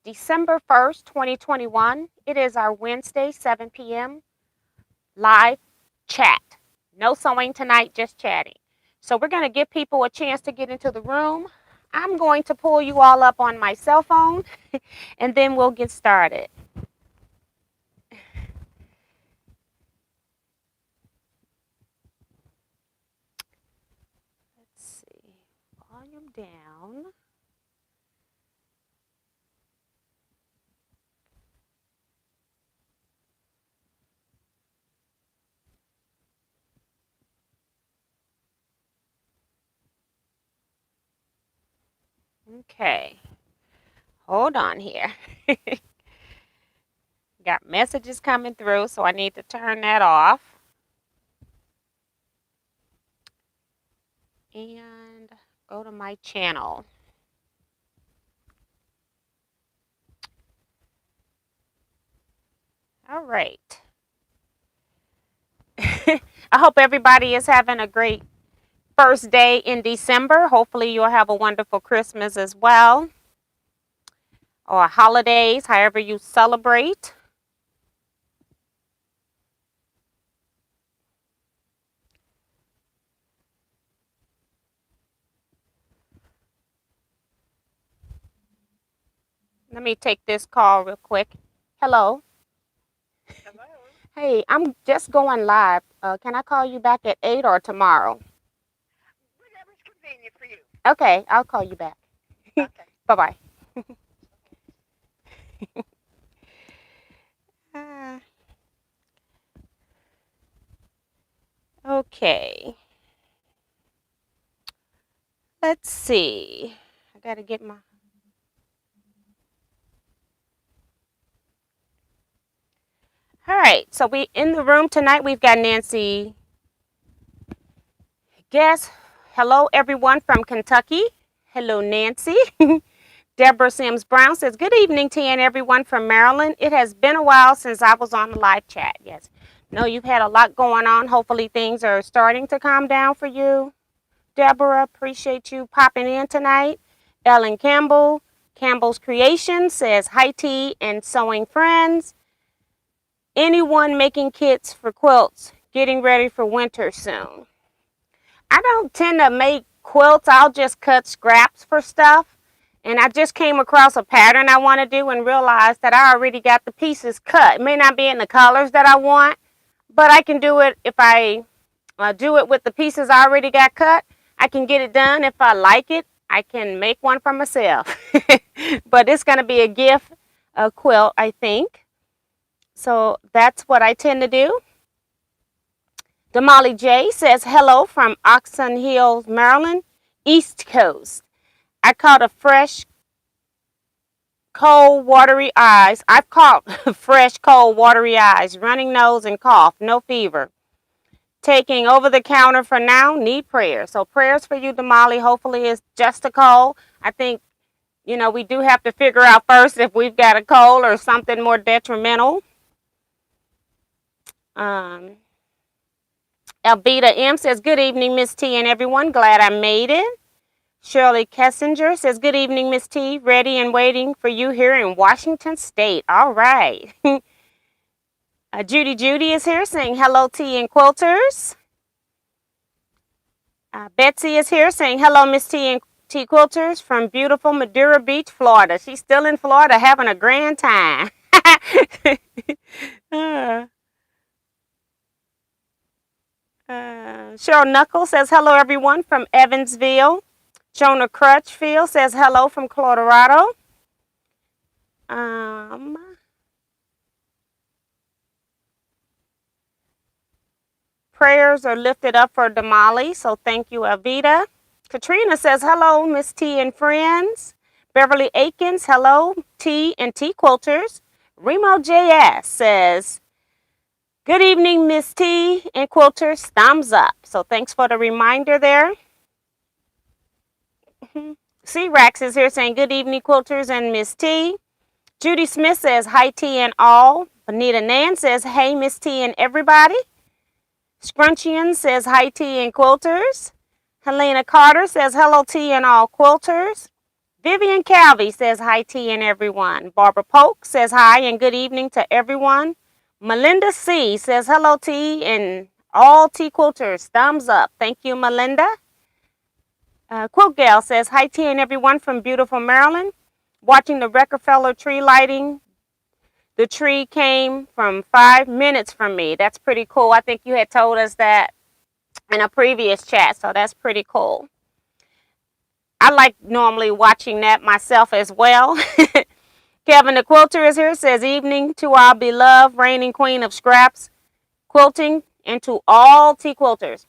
December 1st, 2021. It is our Wednesday, 7 p.m. live chat. No sewing tonight, just chatting. So we're going to give people a chance to get into the room. I'm going to pull you all up on my cell phone and then we'll get started. Let's see. Volume down. Okay. Hold on here. Got messages coming through, so I need to turn that off. And go to my channel. All right. I hope everybody is having a great first day in December. Hopefully you'll have a wonderful Christmas as well. Or holidays, however you celebrate. Let me take this call real quick. Hello. Hello. Hey, I'm just going live. Can I call you back at 8 or tomorrow? Whatever's convenient for you. Okay, I'll call you back. Okay. Bye-bye. Okay. Let's see. I got to get my... All right, so we in the room tonight, we've got Nancy Guess. Hello, everyone from Kentucky. Hello, Nancy. Deborah Sims Brown says, good evening to everyone from Maryland. It has been a while since I was on the live chat. Yes. No, you've had a lot going on. Hopefully things are starting to calm down for you. Deborah, appreciate you popping in tonight. Ellen Campbell, Campbell's Creation says, hi T and sewing friends. Anyone making kits for quilts, getting ready for winter soon. I don't tend to make quilts. I'll just cut scraps for stuff. And I just came across a pattern I want to do and realized that I already got the pieces cut. It may not be in the colors that I want, but I can do it if I do it with the pieces I already got cut. I can get it done. If I like it, I can make one for myself. But it's going to be a gift, a quilt, I think. So that's what I tend to do. Damali J says, hello from Oxon Hills, Maryland, East Coast. I caught a fresh, cold, watery eyes. I've caught fresh, cold, watery eyes, running nose and cough, no fever. Taking over the counter for now, need prayers. So prayers for you, Damali. Hopefully it's just a cold. I think, we do have to figure out first if we've got a cold or something more detrimental. Elvita M says, good evening, Miss T and everyone. Glad I made it. Shirley Kessinger says, good evening, Miss T. Ready and waiting for you here in Washington State. All right. Judy is here saying, hello, T and Quilters. Betsy is here saying, hello, Miss T and T Quilters from beautiful Madeira Beach, Florida. She's still in Florida having a grand time. Cheryl Knuckles says, hello, everyone from Evansville. Jonah Crutchfield says, hello from Colorado. Prayers are lifted up for Damali, so thank you, Avita. Katrina says, hello, Miss T and friends. Beverly Aikens, hello, T and T Quilters. Remo JS says, good evening, Miss T and Quilters, thumbs up. So thanks for the reminder there. C-Rax is here saying, good evening, Quilters and Miss T. Judy Smith says, hi, T and all. Bonita Nan says, hey, Miss T and everybody. Scrunchian says, hi, T and Quilters. Helena Carter says, hello, T and all Quilters. Vivian Calvey says hi, T and everyone. Barbara Polk says hi and good evening to everyone. Melinda C says hello, T, and all Teaquilters. Thumbs up. Thank you, Melinda. Quilt Gal says hi, T and everyone from beautiful Maryland. Watching the Rockefeller tree lighting. The tree came from 5 minutes from me. That's pretty cool. I think you had told us that in a previous chat, so that's pretty cool. I like normally watching that myself as well. Kevin the Quilter is here. Says evening to our beloved reigning queen of scraps quilting and to all Teaquilters.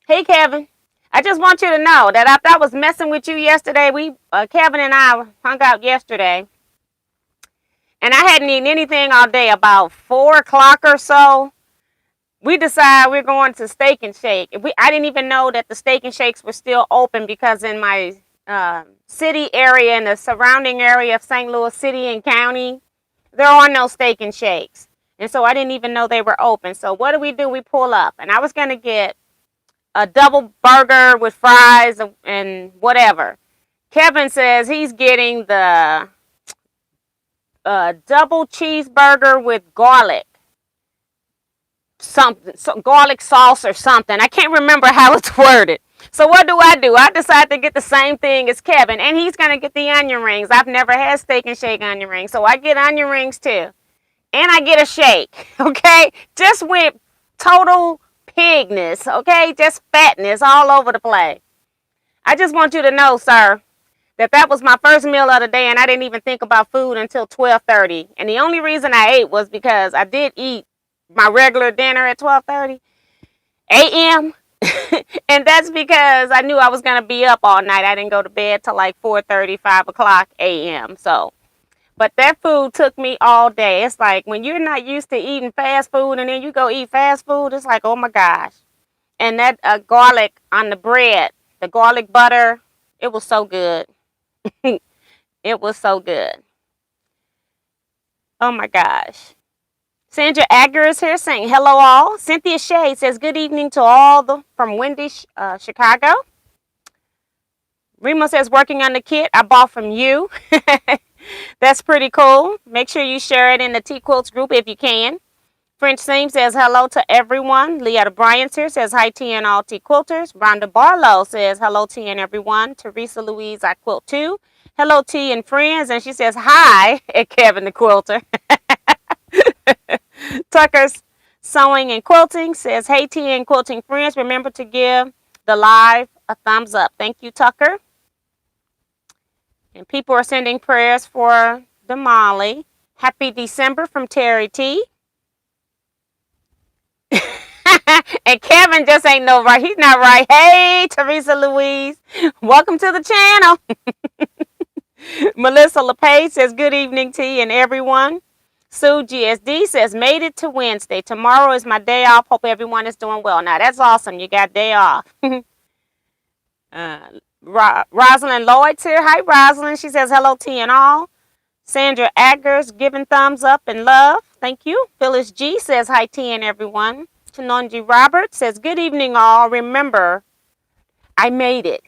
Hey Kevin, I just want you to know that after I was messing with you yesterday, Kevin and I hung out yesterday, and I hadn't eaten anything all day. About 4 o'clock or so, we decided we're going to Steak and Shake. I didn't even know that the Steak and Shakes were still open because in my city area and the surrounding area of St. Louis City and County, there are no Steak and Shakes. And so I didn't even know they were open. So what do? We pull up. And I was going to get a double burger with fries and whatever. Kevin says he's getting the double cheeseburger with garlic. Garlic sauce or something. I can't remember how it's worded. So what do? I decide to get the same thing as Kevin, and he's gonna get the onion rings. I've never had Steak and Shake onion rings, so I get onion rings too, and I get a shake. Okay, just went total pigness. Okay, just fatness all over the place. I just want you to know, sir, that was my first meal of the day, and I didn't even think about food until 12:30. And the only reason I ate was because I did eat my regular dinner at 12:30 a.m. And that's because I knew I was going to be up all night. I didn't go to bed till like 4:30, 5 o'clock a.m. So, but that food took me all day. It's like when you're not used to eating fast food and then you go eat fast food, it's like, oh my gosh. And that garlic on the bread, the garlic butter, it was so good. It was so good. Oh my gosh. Sandra Agger is here saying hello all. Cynthia Shea says good evening to all from Windy, Chicago. Remo says working on the kit I bought from you. That's pretty cool. Make sure you share it in the Teaquilts group if you can. French Seam says hello to everyone. Leetta Bryant here says hi T and all Teaquilters. Rhonda Barlow says hello T and everyone. Teresa Louise, I quilt too. Hello T and friends. And she says hi at Kevin the Quilter. Tucker's Sewing and Quilting says, hey, T and quilting friends, remember to give the live a thumbs up. Thank you, Tucker. And people are sending prayers for Damali. Happy December from Terry T. And Kevin just ain't no right. He's not right. Hey, Teresa Louise. Welcome to the channel. Melissa LePage says, good evening, T and everyone. Sue GSD says, made it to Wednesday. Tomorrow is my day off. Hope everyone is doing well. Now, that's awesome. You got day off. Rosalind Lloyd's here. Hi, Rosalind. She says, hello, T and all. Sandra Aggers giving thumbs up and love. Thank you. Phyllis G says, hi, T and everyone. Chinonji Roberts says, good evening, all. Remember, I made it.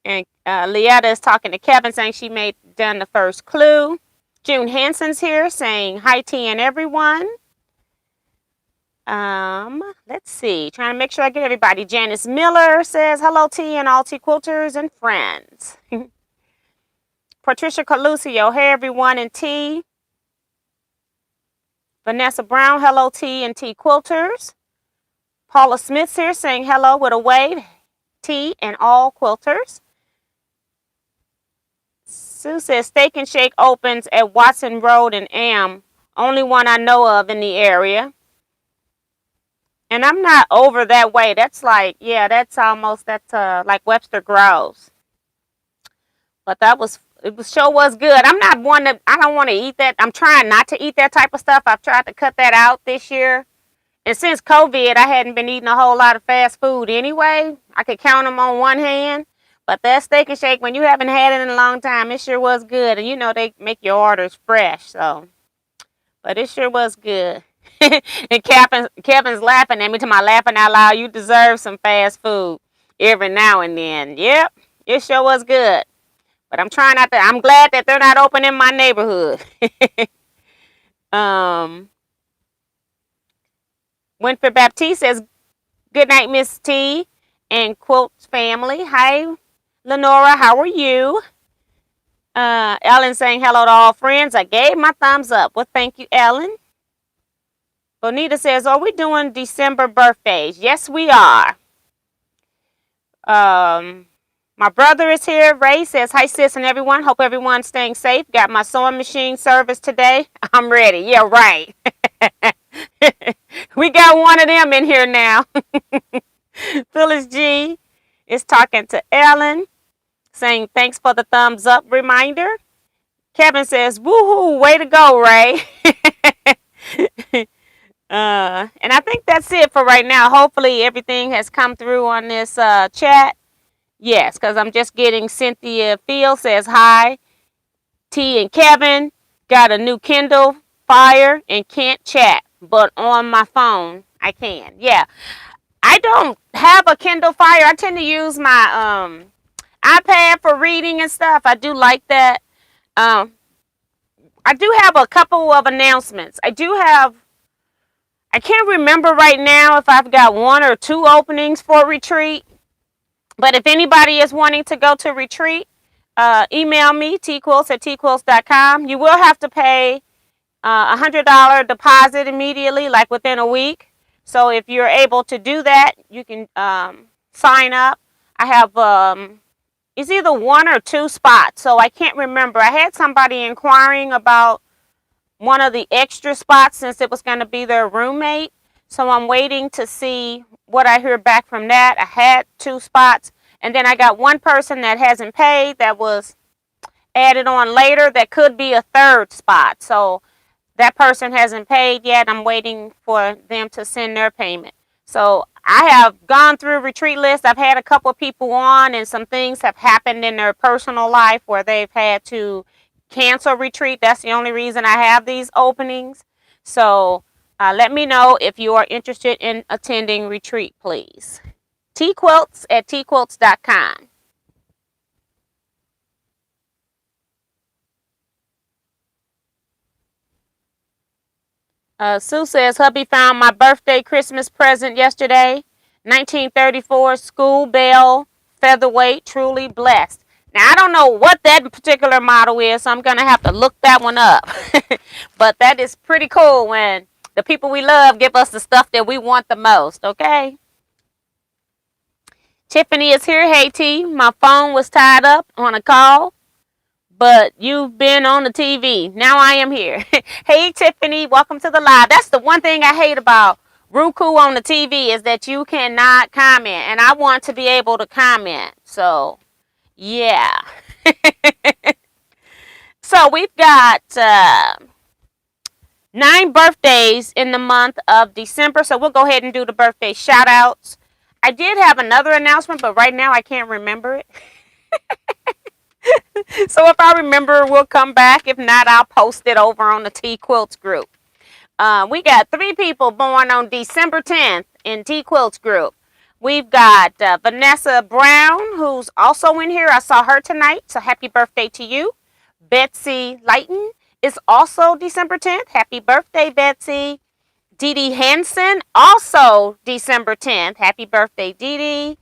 And Leetta is talking to Kevin saying she done the first clue. June Hanson's here saying hi T and everyone. Let's see. Trying to make sure I get everybody. Janice Miller says hello T and all Teaquilters and friends. Patricia Calucio, hey everyone and T. Vanessa Brown, hello T and Teaquilters. Paula Smith's here saying hello with a wave. T and all quilters. Sue says Steak and Shake opens at Watson Road and Am. Only one I know of in the area. And I'm not over that way. That's like, yeah, that's like Webster Groves. But sure was good. I don't want to eat that. I'm trying not to eat that type of stuff. I've tried to cut that out this year. And since COVID, I hadn't been eating a whole lot of fast food anyway. I could count them on one hand. But that Steak and Shake, when you haven't had it in a long time, it sure was good. And you know they make your orders fresh, so. But it sure was good. And Kevin's laughing at me to my laughing out loud. You deserve some fast food. Every now and then. Yep, it sure was good. But I'm trying not to. I'm glad that they're not open in my neighborhood. um, Winfrey Baptiste says, "Good night, Miss T and Quilts family. Hi, Lenora. How are you?" Ellen saying hello to all friends. I gave my thumbs up. Well, thank you, Ellen. Bonita says, "Are we doing December birthdays?" Yes, we are. My brother is here. Ray says, "Hi, sis and everyone. Hope everyone's staying safe. Got my sewing machine service today. I'm ready." Yeah, right. We got one of them in here now. Phyllis G is talking to Ellen, saying thanks for the thumbs up reminder. Kevin says, "Woohoo, way to go, Ray." And I think that's it for right now. Hopefully everything has come through on this chat. Yes, because I'm just getting Cynthia Field says hi. T and Kevin got a new Kindle Fire and can't chat, but on my phone I can. Yeah, I don't have a Kindle Fire. I tend to use my iPad for reading and stuff. I do like that. Um, I do have a couple of announcements. I can't remember right now if I've got one or two openings for retreat. But if anybody is wanting to go to retreat, email me, teaquilts@teaquilts.com. You will have to pay a $100 deposit immediately, like within a week. So if you're able to do that, you can sign up. I have it's either one or two spots, so I can't remember. I had somebody inquiring about one of the extra spots since it was going to be their roommate. So I'm waiting to see what I hear back from that. I had two spots, and then I got one person that hasn't paid that was added on later that could be a third spot. So that person hasn't paid yet. I'm waiting for them to send their payment. So I have gone through retreat lists. I've had a couple of people on, and some things have happened in their personal life where they've had to cancel retreat. That's the only reason I have these openings. So let me know if you are interested in attending retreat, please. Teaquilts@teaquilts.com. Sue says, "Hubby found my birthday Christmas present yesterday. 1934 school bell featherweight, truly blessed." Now, I don't know what that particular model is, so I'm going to have to look that one up. But that is pretty cool when the people we love give us the stuff that we want the most, okay? Tiffany is here. "Hey, T, my phone was tied up on a call, but you've been on the TV. Now I am here." Hey, Tiffany, welcome to the live. That's the one thing I hate about Roku on the TV is that you cannot comment, and I want to be able to comment. So, yeah. So we've got 9 birthdays in the month of December, so we'll go ahead and do the birthday shout-outs. I did have another announcement, but right now I can't remember it. So if I remember, we'll come back. If not, I'll post it over on the Teaquilts group. We got 3 people born on December 10th in Teaquilts group. We've got Vanessa Brown, who's also in here. I saw her tonight, so happy birthday to you. Betsy Lighton is also December 10th. Happy birthday, Betsy. Dee Dee Hansen, also December 10th. Happy birthday, Dee Dee.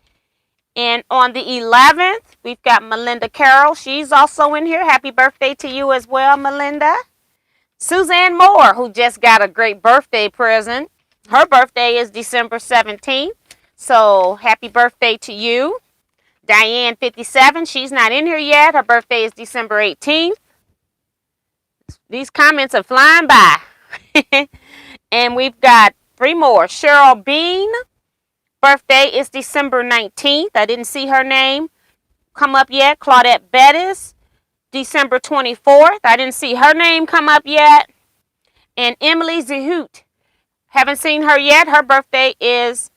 And on the 11th, we've got Melinda Carroll. She's also in here. Happy birthday to you as well, Melinda. Suzanne Moore, who just got a great birthday present. Her birthday is December 17th. So happy birthday to you. Diane, 57. She's not in here yet. Her birthday is December 18th. These comments are flying by. And we've got 3 more. Cheryl Bean. Birthday is December 19th. I didn't see her name come up yet. Claudette Bettis, December 24th. I didn't see her name come up yet. And Emily Zahut. Haven't seen her yet. Her birthday is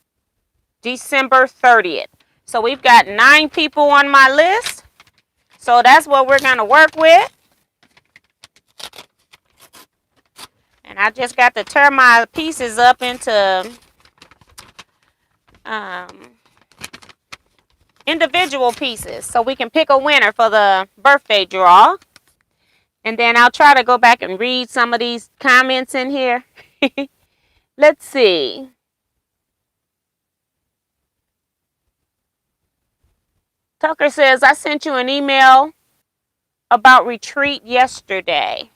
December 30th. So we've got 9 people on my list. So that's what we're going to work with. And I just got to tear my pieces up into individual pieces so we can pick a winner for the birthday draw. And then I'll try to go back and read some of these comments in here. Let's see. Tucker says, I sent you an email about retreat yesterday.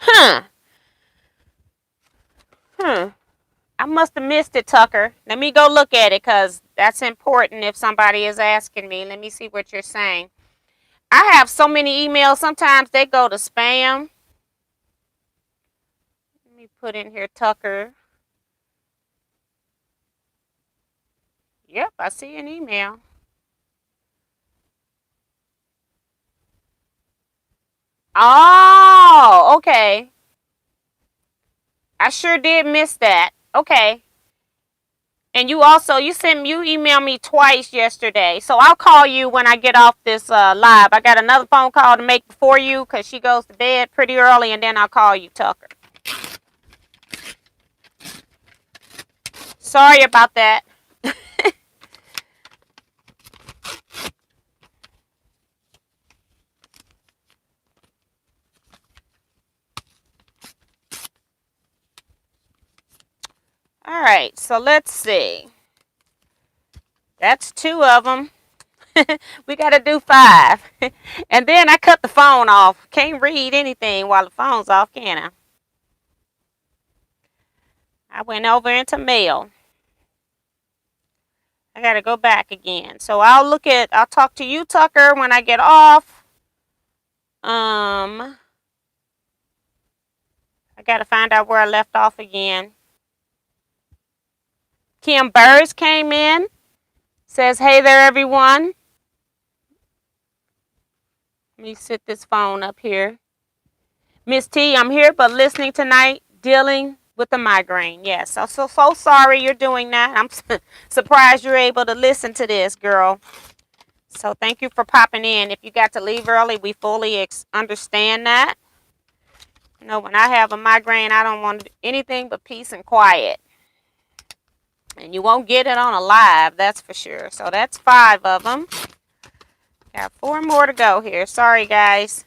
I must have missed it, Tucker. Let me go look at it because that's important if somebody is asking me. Let me see what you're saying. I have so many emails. Sometimes they go to spam. Let me put in here, Tucker. Yep, I see an email. Oh, okay. I sure did miss that. Okay. And you emailed me twice yesterday. So I'll call you when I get off this live. I got another phone call to make before you because she goes to bed pretty early, and then I'll call you, Tucker. Sorry about that. All right, so let's see. That's 2 of them. We got to do 5. And then I cut the phone off. Can't read anything while the phone's off, can I? I went over into mail. I got to go back again. So I'll talk to you, Tucker, when I get off. I got to find out where I left off again. Kim Burrs came in. Says, hey there, everyone. Let me sit this phone up here. Miss T, I'm here, but listening tonight, dealing with the migraine. Yes, I'm so sorry you're doing that. I'm surprised you're able to listen to this, girl. So thank you for popping in. If you got to leave early, we fully understand that. You know, when I have a migraine, I don't want anything but peace and quiet. And you won't get it on a live, that's for sure. So that's 5 of them. Got 4 more to go here. Sorry, guys.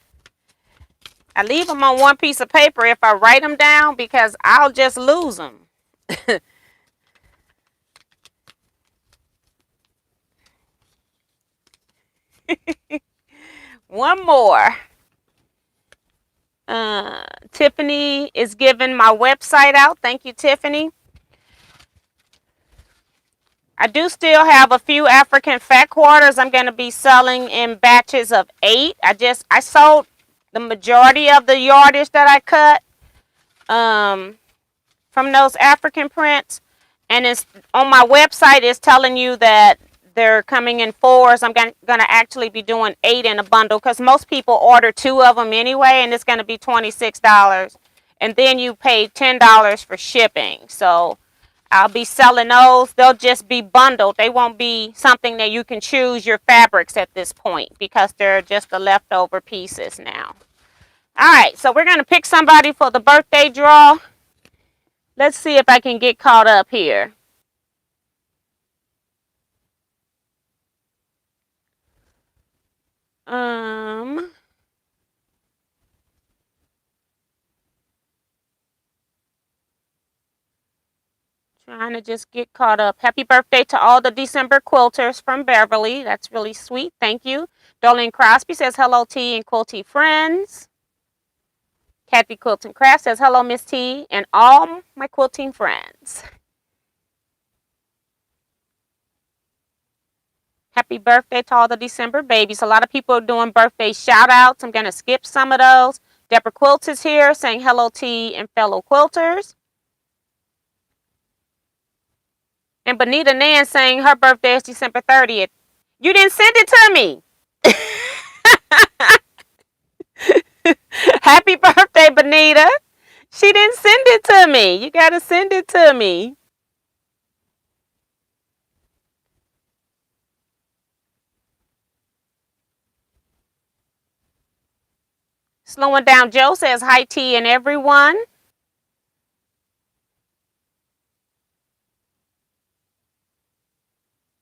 I leave them on one piece of paper if I write them down because I'll just lose them. One more. Tiffany is giving my website out. Thank you, Tiffany. I do still have a few African fat quarters I'm going to be selling in batches of 8. I sold the majority of the yardage that I cut from those African prints. And it's on my website, it's telling you that they're coming in 4s. I'm going to actually be doing 8 in a bundle because most people order 2 of them anyway, and it's going to be $26. And then you pay $10 for shipping. So I'll be selling those. They'll just be bundled. They won't be something that you can choose your fabrics at this point because they're just the leftover pieces now. All right, so we're going to pick somebody for the birthday draw. Let's see if I can get caught up here. Trying to just get caught up. Happy birthday to all the December quilters from Beverly. That's really sweet. Thank you. Darlene Crosby says hello, T and Quilty friends. Kathy Quilting Craft says hello, Miss T and all my quilting friends. Happy birthday to all the December babies. A lot of people are doing birthday shout outs. I'm going to skip some of those. Deborah Quilts is here saying hello, T and fellow quilters. And Bonita Nan saying her birthday is December 30th. You didn't send it to me. Happy birthday, Bonita. She didn't send it to me. You got to send it to me. Slowing Down Joe says hi, T and everyone.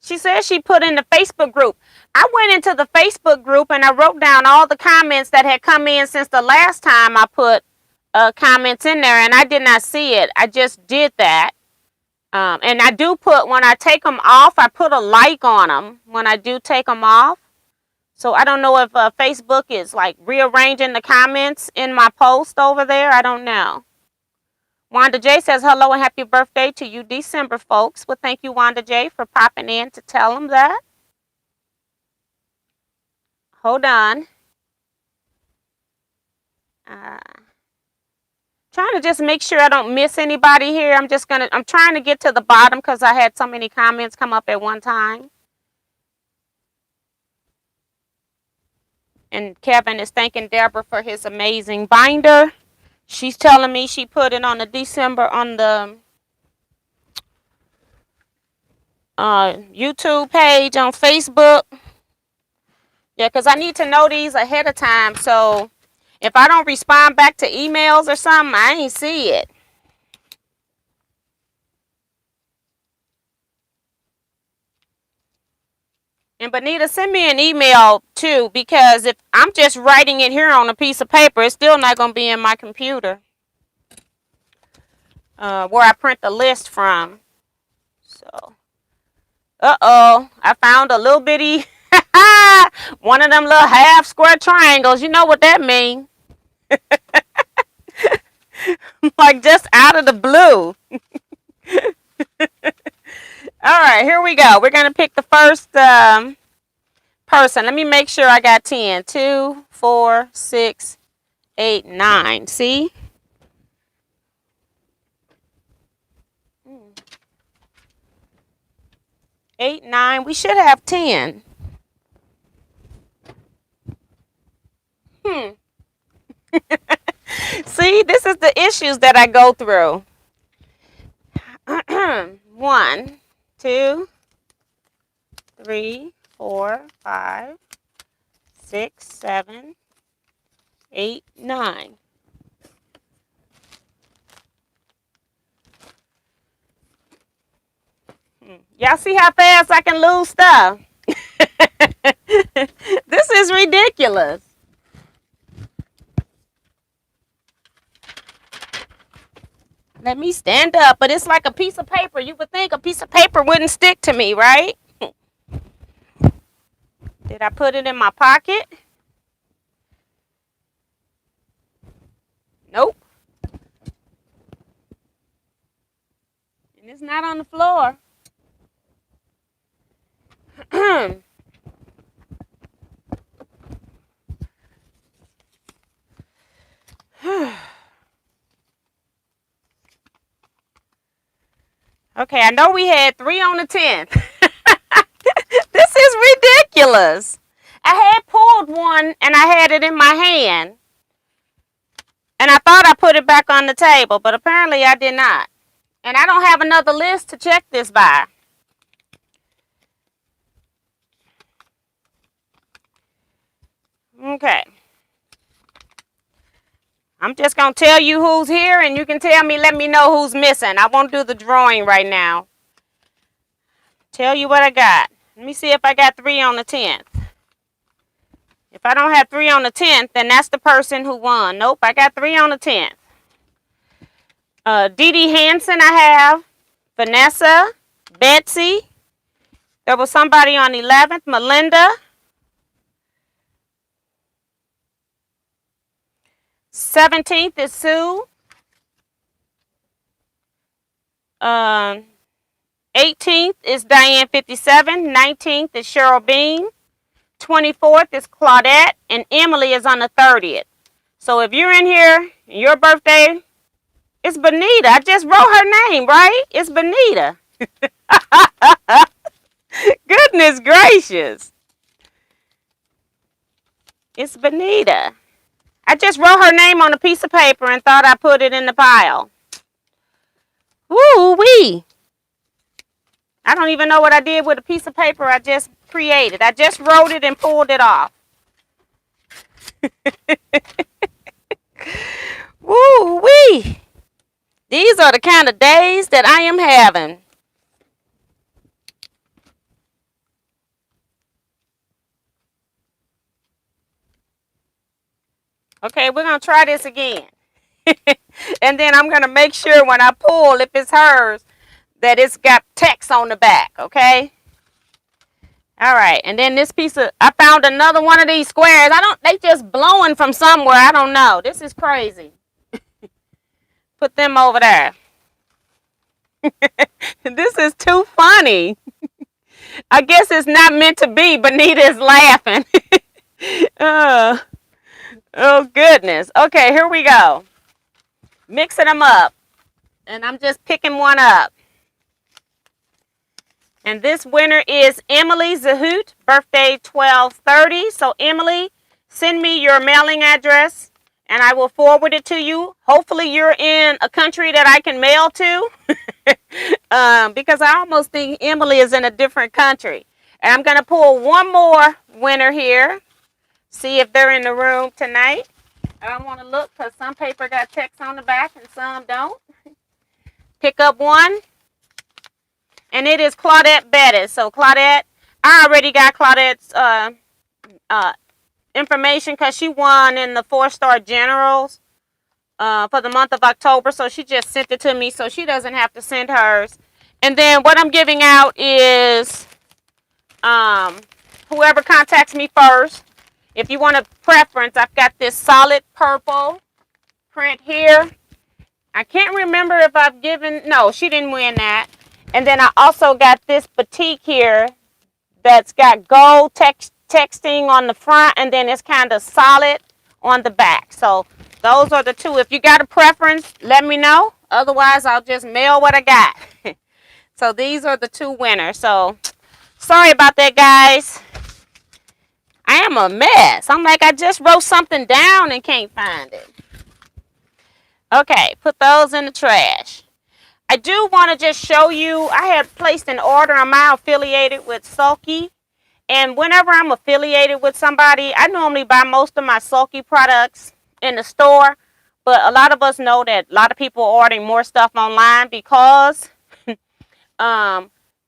She says she put in the Facebook group. I went into the Facebook group and I wrote down all the comments that had come in since the last time I put comments in there, and I did not see it. I just did that. And I do put, when I take them off, I put a like on them when I do take them off. So I don't know if Facebook is like rearranging the comments in my post over there. I don't know. Wanda J says, hello and happy birthday to you, December folks. Well, thank you, Wanda J, for popping in to tell them that. Hold on. Trying to just make sure I don't miss anybody here. I'm trying to get to the bottom because I had so many comments come up at one time. And Kevin is thanking Deborah for his amazing binder. She's telling me she put it on the December on the YouTube page on Facebook. Yeah, because I need to know these ahead of time. So if I don't respond back to emails or something, I ain't see it. And Bonita, send me an email too, because if I'm just writing it here on a piece of paper, it's still not going to be in my computer where I print the list from. So, I found a little bitty, one of them little half square triangles. You know what that means. Like just out of the blue. All right, here we go. We're going to pick the first person. Let me make sure I got 10. 2, 4, 6, 8, 9. See? Eight, 9. We should have 10. See, this is the issues that I go through. 1, 2, 3, 4, 5, 6, 7, 8, 9. Y'all see how fast I can lose stuff? This is ridiculous. Let me stand up, but it's like a piece of paper. You would think a piece of paper wouldn't stick to me, right? Did I put it in my pocket? Nope. And it's not on the floor. Okay, I know we had 3 on the 10th. This is ridiculous. I had pulled one and I had it in my hand. And I thought I put it back on the table, but apparently I did not. And I don't have another list to check this by. Okay. I'm just going to tell you who's here and you can tell me, let me know who's missing. I won't do the drawing right now. Tell you what I got. Let me see if I got 3 on the 10th. If I don't have 3 on the 10th, then that's the person who won. Nope, I got 3 on the 10th. Dee Dee Hansen I have. Vanessa. Betsy. There was somebody on 11th. Melinda. 17th is Sue. 18th is Diane 57. 19th is Cheryl Bean. 24th is Claudette. And Emily is on the 30th. So if you're in here, your birthday, it's Benita. I just wrote her name, right? It's Benita. Goodness gracious. It's Benita. I just wrote her name on a piece of paper and thought I put it in the pile. Woo-wee. I don't even know what I did with a piece of paper I just created. I just wrote it and pulled it off. Woo-wee. These are the kind of days that I am having. Okay, we're going to try this again. And then I'm going to make sure when I pull, if it's hers, that it's got text on the back, okay? All right, and then this piece of, I found another one of these squares. They just blowing from somewhere. I don't know. This is crazy. Put them over there. This is too funny. I guess it's not meant to be. Bonita is laughing. Oh, goodness. Okay, here we go. Mixing them up. And I'm just picking one up. And this winner is Emily Zahoot, birthday 12/30. So, Emily, send me your mailing address and I will forward it to you. Hopefully, you're in a country that I can mail to. Because I almost think Emily is in a different country. And I'm going to pull one more winner here. See if they're in the room tonight. I don't want to look because some paper got text on the back and some don't. Pick up one. And it is Claudette Bettis. So Claudette, I already got Claudette's information because she won in the 4-star generals for the month of October. So she just sent it to me so she doesn't have to send hers. And then what I'm giving out is whoever contacts me first. If you want a preference, I've got this solid purple print here. I can't remember if I've given, no, she didn't win that. And then I also got this batik here that's got gold texting on the front and then it's kind of solid on the back. So those are the two. If you got a preference, let me know. Otherwise, I'll just mail what I got. So these are the two winners. So sorry about that, guys. I am a mess. I'm like, I just wrote something down and can't find it. Okay, put those in the trash. I do want to just show you, I had placed an order. I'm now affiliated with Sulky. And whenever I'm affiliated with somebody, I normally buy most of my Sulky products in the store. But a lot of us know that a lot of people are ordering more stuff online because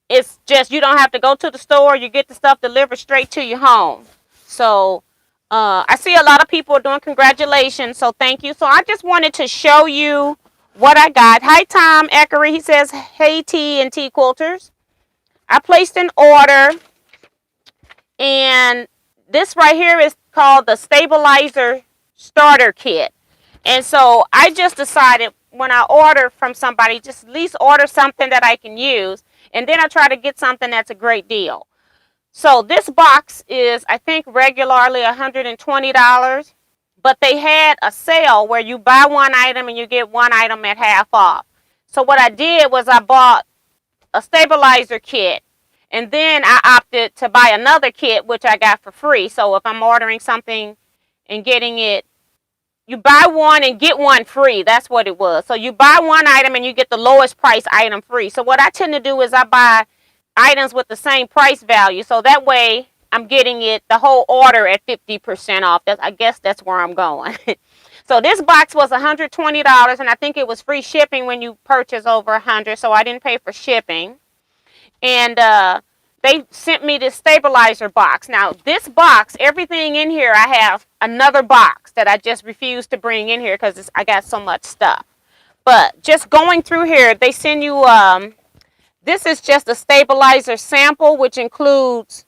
it's just, you don't have to go to the store. You get the stuff delivered straight to your home. So I see a lot of people are doing congratulations. So thank you. So I just wanted to show you what I got. Hi, Tom Eckery. He says, hey, T and Teaquilters. I placed an order. And this right here is called the Stabilizer Starter Kit. And so I just decided when I order from somebody, just at least order something that I can use. And then I try to get something that's a great deal. So this box is, I think, regularly $120. But they had a sale where you buy one item and you get one item at half off. So what I did was I bought a stabilizer kit. And then I opted to buy another kit, which I got for free. So if I'm ordering something and getting it, you buy one and get one free. That's what it was. So you buy one item and you get the lowest price item free. So what I tend to do is I buy items with the same price value. So that way I'm getting it, the whole order at 50% off. I guess that's where I'm going. So this box was $120 and I think it was free shipping when you purchase over $100. So I didn't pay for shipping. And they sent me this stabilizer box. Now, this box, everything in here, I have another box that I just refused to bring in here because I got so much stuff. But just going through here, they send you, this is just a stabilizer sample, which includes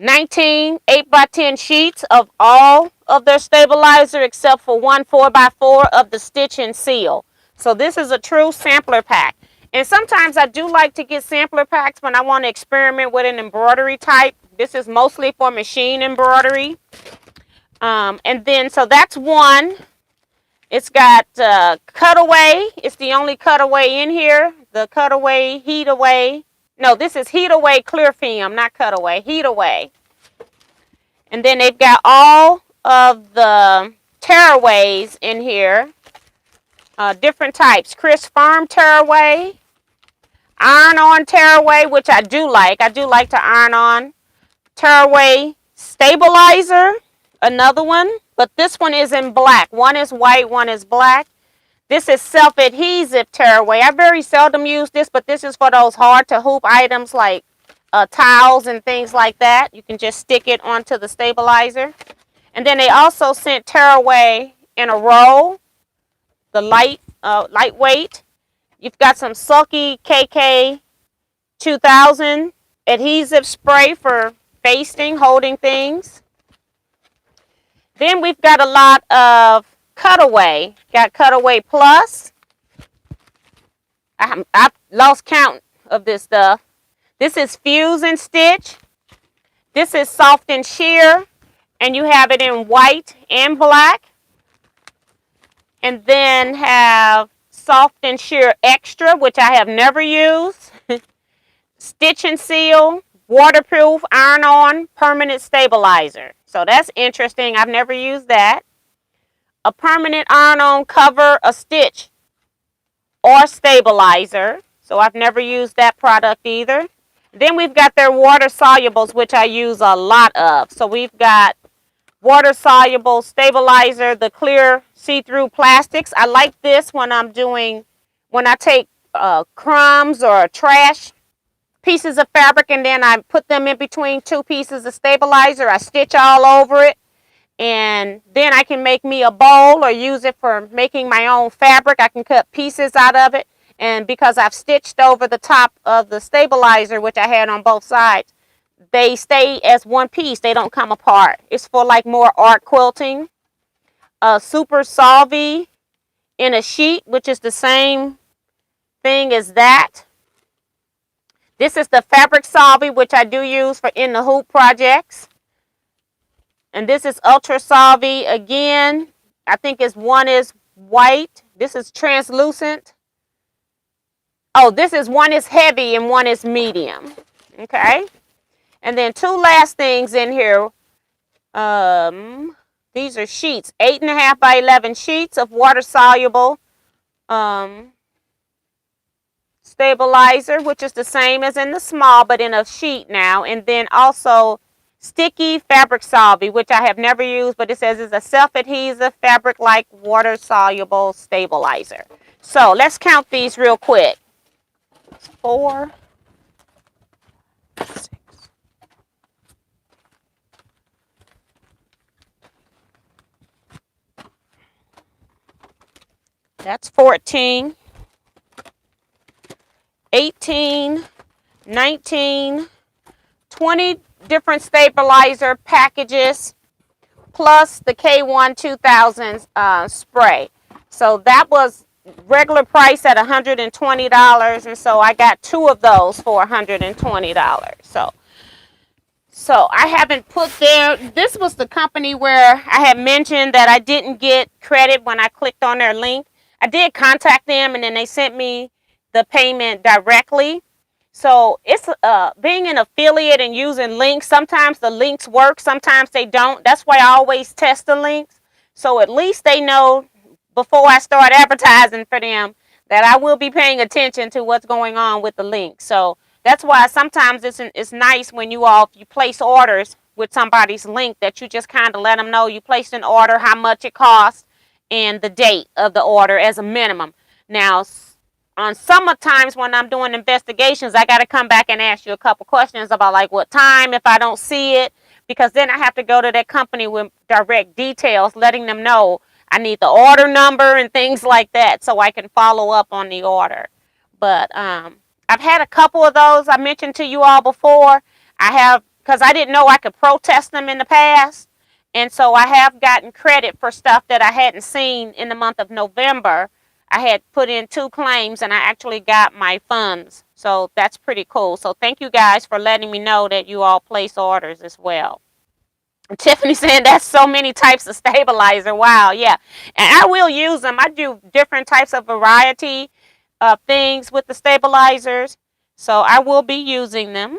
19 8x10 sheets of all of their stabilizer except for one 4x4 of the stitch and seal. So this is a true sampler pack. And sometimes I do like to get sampler packs when I want to experiment with an embroidery type. This is mostly for machine embroidery. And then, so that's one. It's got cutaway. It's the only cutaway in here. The cutaway, heat away. No, this is heat away clear film, not cutaway. Heat away. And then they've got all of the tearaways in here. Different types. Crisp firm tearaway. Iron-on tearaway, which I do like. I do like to iron on. Tearaway stabilizer, another one. But this one is in black. One is white, one is black. This is self-adhesive tearaway. I very seldom use this, but this is for those hard-to-hoop items like towels and things like that. You can just stick it onto the stabilizer. And then they also sent tearaway in a roll, the lightweight. You've got some Sulky KK 2000 adhesive spray for basting, holding things. Then we've got a lot of Cutaway. Got Cutaway Plus. I've lost count of this stuff. This is Fuse and Stitch. This is Soft and Sheer. And you have it in white and black. And then have Soft and Sheer Extra, which I have never used. Stitch and Seal, waterproof, iron-on, permanent stabilizer. So that's interesting. I've never used that. A permanent iron-on cover, a stitch, or stabilizer. So I've never used that product either. Then we've got their water solubles, which I use a lot of. So we've got water soluble stabilizer, the clear see-through plastics. I like this when I take crumbs or trash pieces of fabric and then I put them in between two pieces of stabilizer. I stitch all over it, and then I can make me a bowl or use it for making my own fabric. I can cut pieces out of it, and because I've stitched over the top of the stabilizer, which I had on both sides, they stay as one piece. They don't come apart. It's for like more art quilting. Super Solvy in a sheet, which is the same thing as that. This is the Fabric Solvy, which I do use for in the hoop projects. And this is Ultra Solvy again. I think one is white. This is translucent. Oh, one is heavy and one is medium. Okay. And then two last things in here. These are sheets, 8.5 by 11 sheets of water soluble stabilizer, which is the same as in the small, but in a sheet now. And then also sticky fabric solvy, which I have never used, but it says it's a self-adhesive fabric-like water soluble stabilizer. So let's count these real quick. 4, 6. That's 14. 18, 19, 20 different stabilizer packages, plus the K1 2000 spray. So that was regular price at $120, and so I got 2 of those for $120. So I haven't put there. This was the company where I had mentioned that I didn't get credit when I clicked on their link. I did contact them, and then they sent me the payment directly. So it's being an affiliate and using links. Sometimes the links work, sometimes they don't. That's why I always test the links. So at least they know before I start advertising for them that I will be paying attention to what's going on with the link. So that's why sometimes it's nice when you place orders with somebody's link, that you just kind of let them know you placed an order, how much it costs, and the date of the order as a minimum. Now, on some times when I'm doing investigations, I got to come back and ask you a couple questions about like what time if I don't see it, because then I have to go to that company with direct details, letting them know I need the order number and things like that so I can follow up on the order. But I've had a couple of those I mentioned to you all before. I have, because I didn't know I could protest them in the past. And so I have gotten credit for stuff that I hadn't seen in the month of November. I had put in 2 claims and I actually got my funds. So that's pretty cool. So thank you guys for letting me know that you all place orders as well. Tiffany saying that's so many types of stabilizer. Wow, yeah. And I will use them. I do different types of variety of things with the stabilizers. So I will be using them.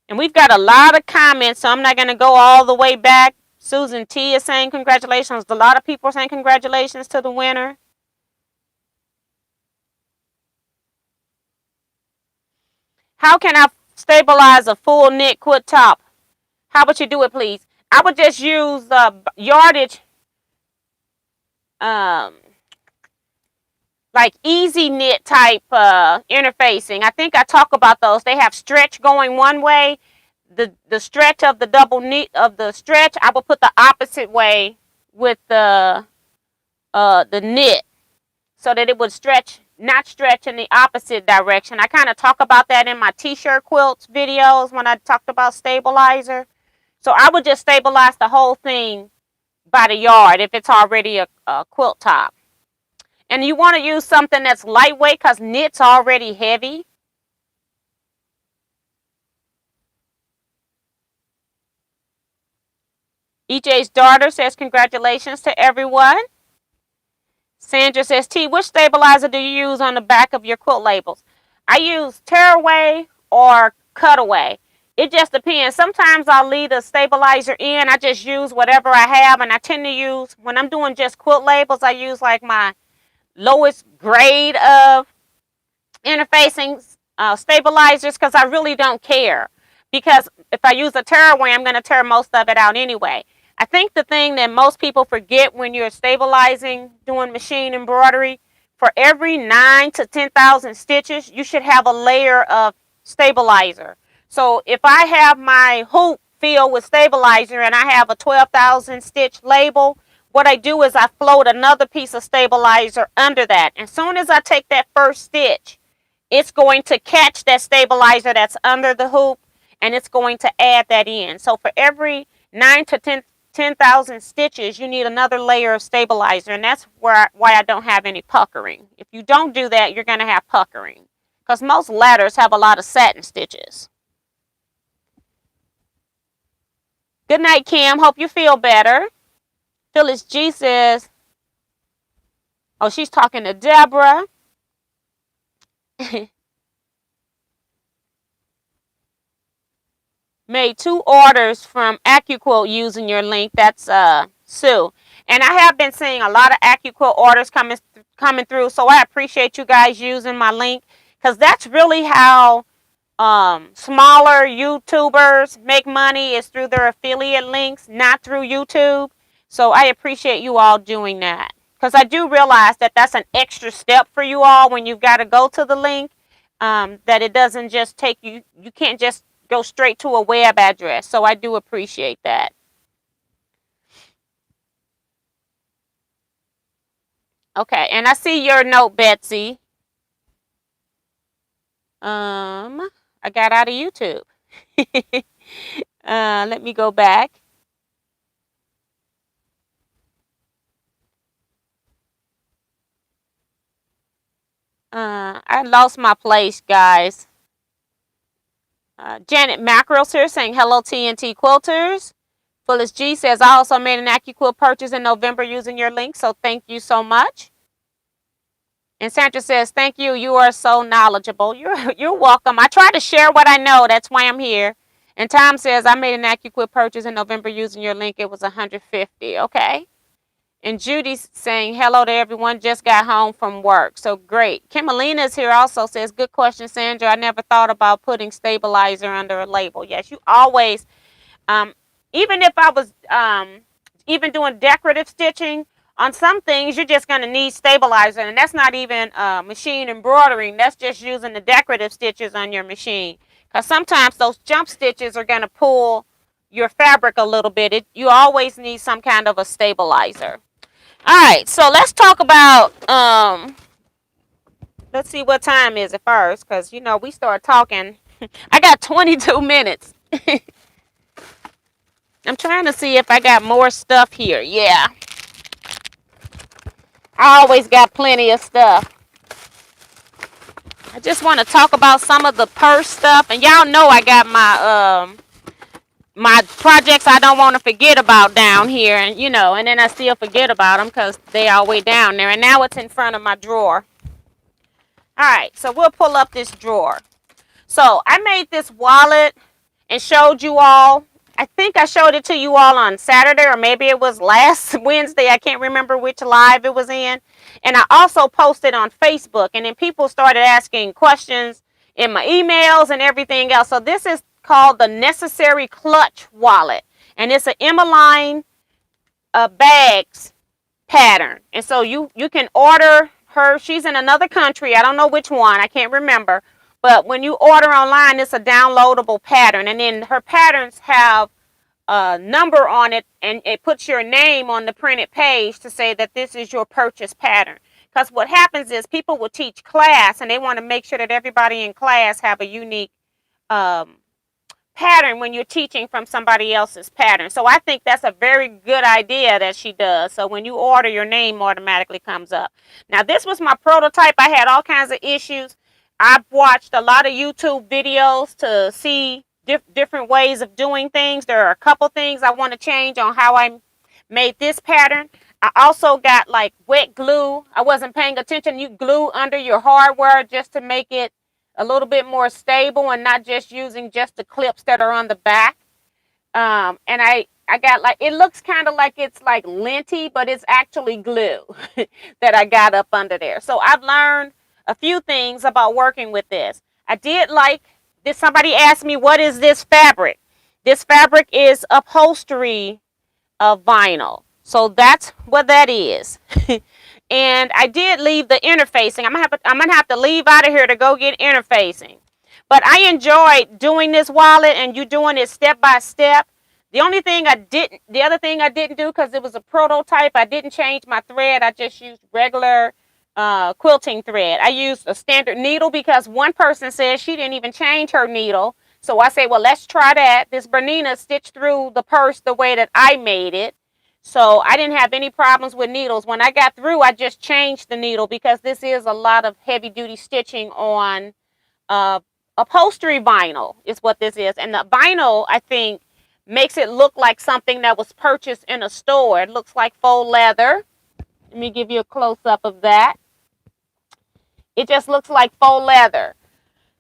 And we've got a lot of comments, so I'm not going to go all the way back. Susan T is saying congratulations. A lot of people are saying congratulations to the winner. How can I stabilize a full knit quit top? How would you do it, please? I would just use yardage, like easy knit type interfacing. I think I talk about those. They have stretch going one way. The stretch of the double knit of the stretch, I would put the opposite way with the knit so that it would stretch, not stretch in the opposite direction. I kind of talk about that in my t-shirt quilts videos when I talked about stabilizer. So I would just stabilize the whole thing by the yard if it's already a quilt top. And you want to use something that's lightweight because knit's already heavy. EJ's daughter says congratulations to everyone. Sandra says, T, which stabilizer do you use on the back of your quilt labels? I use tearaway or cutaway. It just depends. Sometimes I'll leave the stabilizer in. I just use whatever I have. And I tend to use, when I'm doing just quilt labels, I use like my lowest grade of interfacing stabilizers because I really don't care. Because if I use a tearaway, I'm going to tear most of it out anyway. I think the thing that most people forget when you're stabilizing, doing machine embroidery, for every 9 to 10,000 stitches, you should have a layer of stabilizer. So if I have my hoop filled with stabilizer and I have a 12,000 stitch label, what I do is I float another piece of stabilizer under that. As soon as I take that first stitch, it's going to catch that stabilizer that's under the hoop and it's going to add that in. So for every 9 to 10,000 stitches, you need another layer of stabilizer, and that's why I don't have any puckering. If you don't do that, you're going to have puckering because most ladders have a lot of satin stitches. Good night, Kim. Hope you feel better. Phyllis G says, oh, she's talking to Deborah. Made 2 orders from AccuQuilt using your link. That's Sue. And I have been seeing a lot of AccuQuilt orders coming through. So I appreciate you guys using my link because that's really how smaller YouTubers make money, is through their affiliate links, not through YouTube. So I appreciate you all doing that because I do realize that that's an extra step for you all when you've got to go to the link, that it doesn't just take you, you can't just go straight to a web address. So I do appreciate that. Okay, and I see your note, Betsy. I got out of YouTube. Let me go back. I lost my place, guys. Janet Mackerel's here saying hello, TNT Quilters. Phyllis G says, I also made an AccuQuilt purchase in November using your link, so thank you so much. And Sandra says, thank you. You are so knowledgeable. You're welcome. I try to share what I know. That's why I'm here. And Tom says, I made an AccuQuilt purchase in November using your link. It was $150. Okay. And Judy's saying, hello to everyone. Just got home from work. So great. Kimalina's here also says, good question, Sandra. I never thought about putting stabilizer under a label. Yes, you always, even if I was even doing decorative stitching, on some things, you're just going to need stabilizer. And that's not even machine embroidering. That's just using the decorative stitches on your machine. Because sometimes those jump stitches are going to pull your fabric a little bit. You always need some kind of a stabilizer. All right, so let's talk about, let's see what time is it first. Because, you know, we start talking. I got 22 minutes. I'm trying to see if I got more stuff here. Yeah. I always got plenty of stuff. I just want to talk about some of the purse stuff. And y'all know I got my my projects I don't want to forget about down here. And, you know, and then I still forget about them because they are way down there. And now it's in front of my drawer. All right, so we'll pull up this drawer. So I made this wallet and showed you all. I think I showed it to you all on Saturday, or maybe it was last Wednesday. I can't remember which live it was in. And I also posted on Facebook, and then people started asking questions in my emails and everything else. So this is called the Necessary Clutch Wallet, and it's an Emmeline bags pattern. And so you can order her. She's in another country. I don't know which one. I can't remember. But when you order online, it's a downloadable pattern. And then her patterns have number on it, and it puts your name on the printed page to say that this is your purchase pattern. Because what happens is people will teach class and they want to make sure that everybody in class have a unique um, pattern when you're teaching from somebody else's pattern. So I think that's a very good idea that she does. So when you order, your name automatically comes up. Now this was my prototype. I had all kinds of issues. I've watched a lot of YouTube videos to see different ways of doing things. There are a couple things I want to change on how I made this pattern. I also got like wet glue. I wasn't paying attention. You glue under your hardware just to make it a little bit more stable and not just using just the clips that are on the back. And I got like, it looks kind of like it's like linty, but it's actually glue that I got up under there. So I've learned a few things about working with this. I did like this. Somebody asked me, what is this fabric? This fabric is upholstery vinyl. So that's what that is. And I did leave the interfacing. I'm gonna have to leave out of here to go get interfacing. But I enjoyed doing this wallet and you doing it step by step. The other thing I didn't do, because it was a prototype, I didn't change my thread. I just used regular quilting thread. I used a standard needle because one person said she didn't even change her needle. So I say, well, let's try that. This Bernina stitched through the purse the way that I made it. So I didn't have any problems with needles. When I got through, I just changed the needle because this is a lot of heavy duty stitching on upholstery vinyl is what this is. And the vinyl, I think, makes it look like something that was purchased in a store. It looks like faux leather. Let me give you a close-up of that. It just looks like faux leather.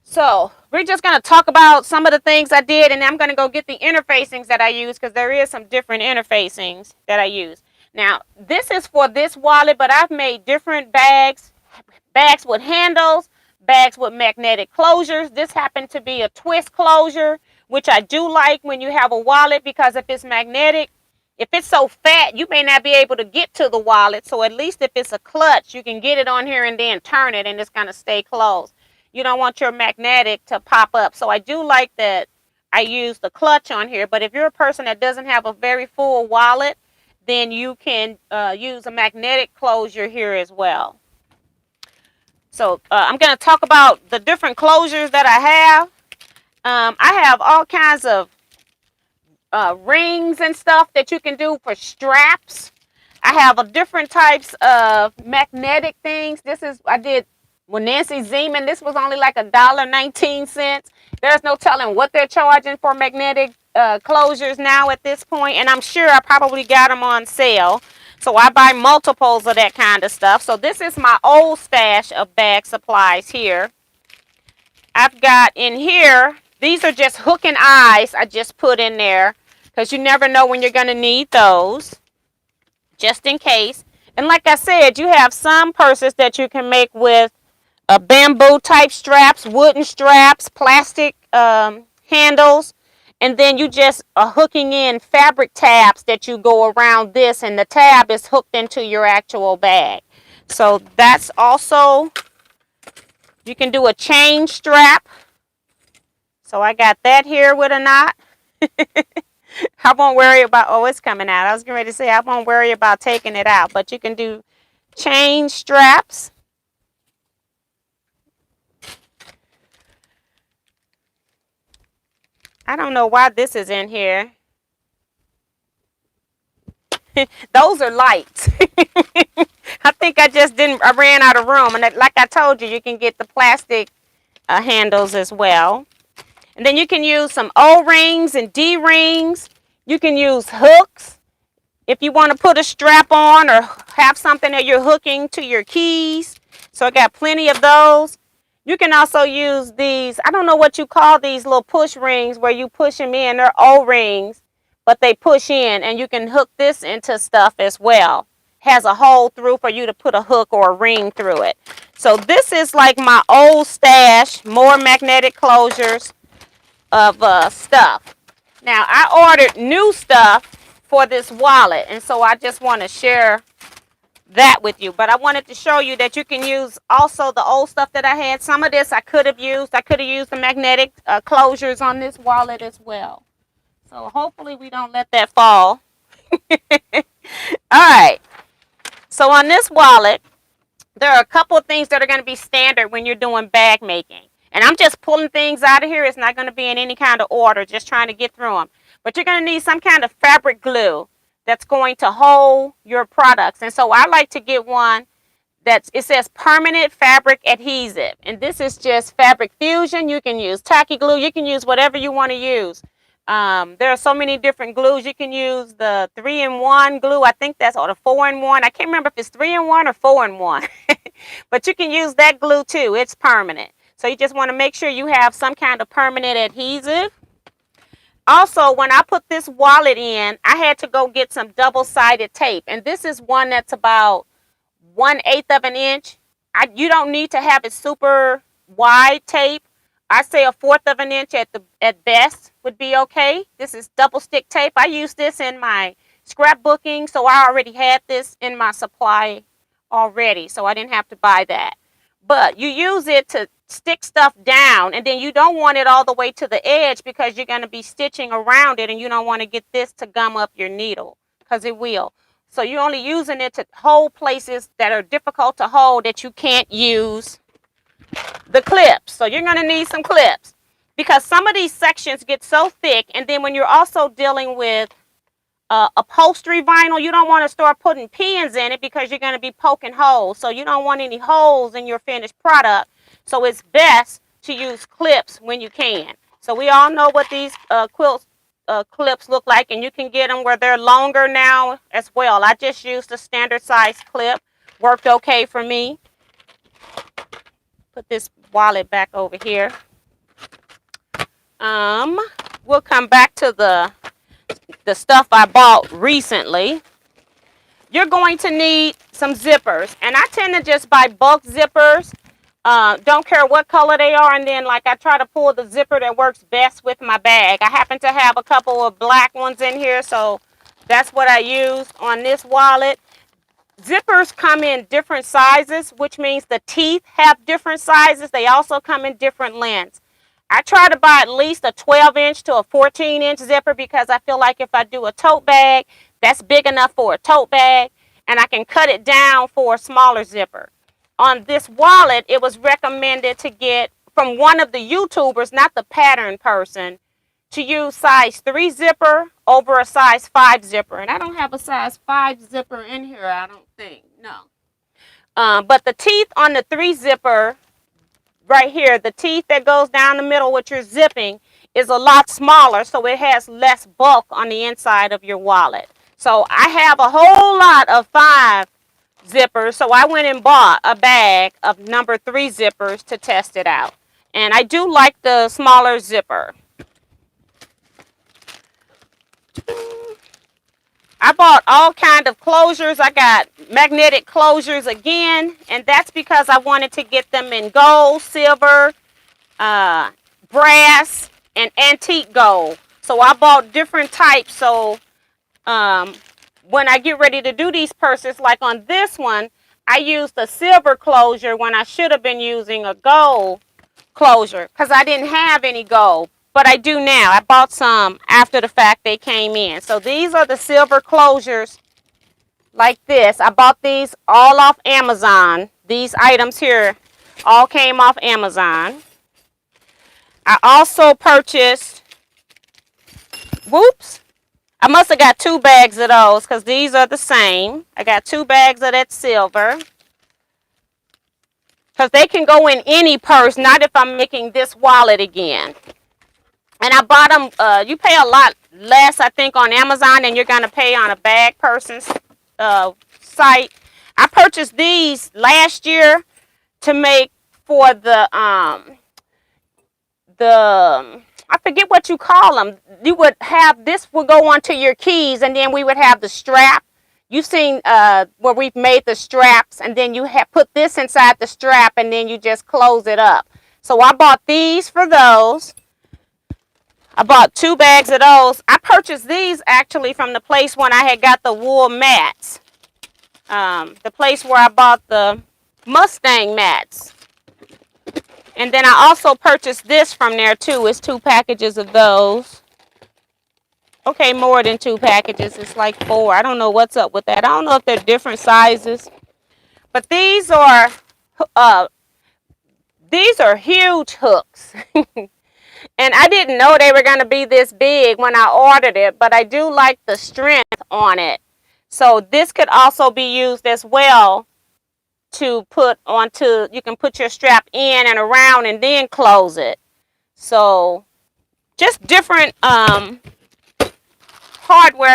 So we're just going to talk about some of the things I did, and I'm going to go get the interfacings that I use because there is some different interfacings that I use. Now, this is for this wallet, but I've made different bags with handles, bags with magnetic closures. This happened to be a twist closure, which I do like when you have a wallet because if it's magnetic, if it's so fat, you may not be able to get to the wallet. So at least if it's a clutch, you can get it on here and then turn it and it's going to stay closed. You don't want your magnetic to pop up. So I do like that I use the clutch on here. But if you're a person that doesn't have a very full wallet, then you can use a magnetic closure here as well. So I'm going to talk about the different closures that I have. I have all kinds of rings and stuff that you can do for straps. I have different types of magnetic things. I did with Nancy Zeman. This was only like $1.19. There's no telling what they're charging for magnetic closures now at this point. And I'm sure I probably got them on sale. So I buy multiples of that kind of stuff. So this is my old stash of bag supplies here. I've got in here, these are just hook and eyes I just put in there because you never know when you're going to need those, just in case. And like I said, you have some purses that you can make with bamboo type straps, wooden straps, plastic handles. And then you just are hooking in fabric tabs that you go around this, and the tab is hooked into your actual bag. So that's also, you can do a chain strap. So I got that here with a knot. I won't worry about, oh, it's coming out. I was getting ready to say I won't worry about taking it out, but you can do chain straps. I don't know why this is in here. Those are lights. I think I ran out of room. And like I told you, you can get the plastic handles as well. And then you can use some O-rings and D-rings. You can use hooks if you want to put a strap on or have something that you're hooking to your keys. So I got plenty of those. You can also use these, I don't know what you call these little push rings where you push them in. They're O-rings, but they push in, and you can hook this into stuff as well. Has a hole through for you to put a hook or a ring through it. So this is like my old stash, more magnetic closures of stuff. Now I ordered new stuff for this wallet, and so I just want to share that with you. But I wanted to show you that you can use also the old stuff that I had. Some of this I could have used. I could have used the magnetic closures on this wallet as well. So hopefully we don't let that fall. All right. So on this wallet, there are a couple of things that are going to be standard when you're doing bag making. And I'm just pulling things out of here. It's not going to be in any kind of order, just trying to get through them. But you're going to need some kind of fabric glue that's going to hold your products. And so I like to get one it says permanent fabric adhesive. And this is just fabric fusion. You can use tacky glue. You can use whatever you want to use. There are so many different glues. You can use the 3-in-1 glue. I think that's, or the 4-in-1. I can't remember if it's 3-in-1 or 4-in-1. But you can use that glue too. It's permanent. So you just want to make sure you have some kind of permanent adhesive. Also, when I put this wallet in, I had to go get some double-sided tape. And this is one that's about 1/8 of an inch. You don't need to have it super wide tape. I say 1/4 of an inch at best would be okay. This is double stick tape. I use this in my scrapbooking, so I already had this in my supply already, so I didn't have to buy that. But you use it to stick stuff down, and then you don't want it all the way to the edge because you're going to be stitching around it, and you don't want to get this to gum up your needle because it will. So you're only using it to hold places that are difficult to hold that you can't use the clips. So you're going to need some clips because some of these sections get so thick. And then when you're also dealing with upholstery vinyl, you don't want to start putting pins in it because you're going to be poking holes. So you don't want any holes in your finished product. So it's best to use clips when you can. So we all know what these quilts clips look like, and you can get them where they're longer now as well. I just used a standard size clip. Worked okay for me. Put this wallet back over here. We'll come back to the stuff I bought recently. You're going to need some zippers, and I tend to just buy bulk zippers. Don't care what color they are, and then like I try to pull the zipper that works best with my bag. I happen to have a couple of black ones in here, so that's what I used on this wallet. Zippers come in different sizes, which means the teeth have different sizes. They also come in different lengths. I try to buy at least a 12-inch to a 14-inch zipper because I feel like if I do a tote bag, that's big enough for a tote bag, and I can cut it down for a smaller zipper. On this wallet, it was recommended to get from one of the YouTubers, not the pattern person, to use size 3 zipper over a size 5 zipper. And I don't have a size 5 zipper in here, I don't think. No. But the teeth on the 3 zipper right here, the teeth that goes down the middle with your zipping is a lot smaller, so it has less bulk on the inside of your wallet. So I have a whole lot of 5 zippers, so I went and bought a bag of number 3 zippers to test it out. And I do like the smaller zipper. I bought all kind of closures. I got magnetic closures again, and that's because I wanted to get them in gold, silver, brass, and antique gold. So I bought different types, so when I get ready to do these purses, like on this one, I used a silver closure when I should have been using a gold closure because I didn't have any gold, but I do now. I bought some after the fact they came in. So these are the silver closures like this. I bought these all off Amazon. These items here all came off Amazon. I also purchased, I must have got 2 bags of those because these are the same. I got 2 bags of that silver. Because they can go in any purse, not if I'm making this wallet again. And I bought them, you pay a lot less, I think, on Amazon than you're going to pay on a bag person's site. I purchased these last year to make for the I forget what you call them. You would have, this would go onto your keys, and then we would have the strap. You've seen where we've made the straps, and then you have put this inside the strap, and then you just close it up. So I bought these for those. I bought 2 bags of those. I purchased these actually from the place when I had got the wool mats. The place where I bought the Mustang mats. And then I also purchased this from there too. It's 2 packages of those. Okay, more than 2 packages. It's like 4. I don't know what's up with that. I don't know if they're different sizes. But uh these are huge hooks. And I didn't know they were going to be this big when I ordered it, but I do like the strength on it. So this could also be used as well to put onto, you can put your strap in and around and then close it. So just different hardware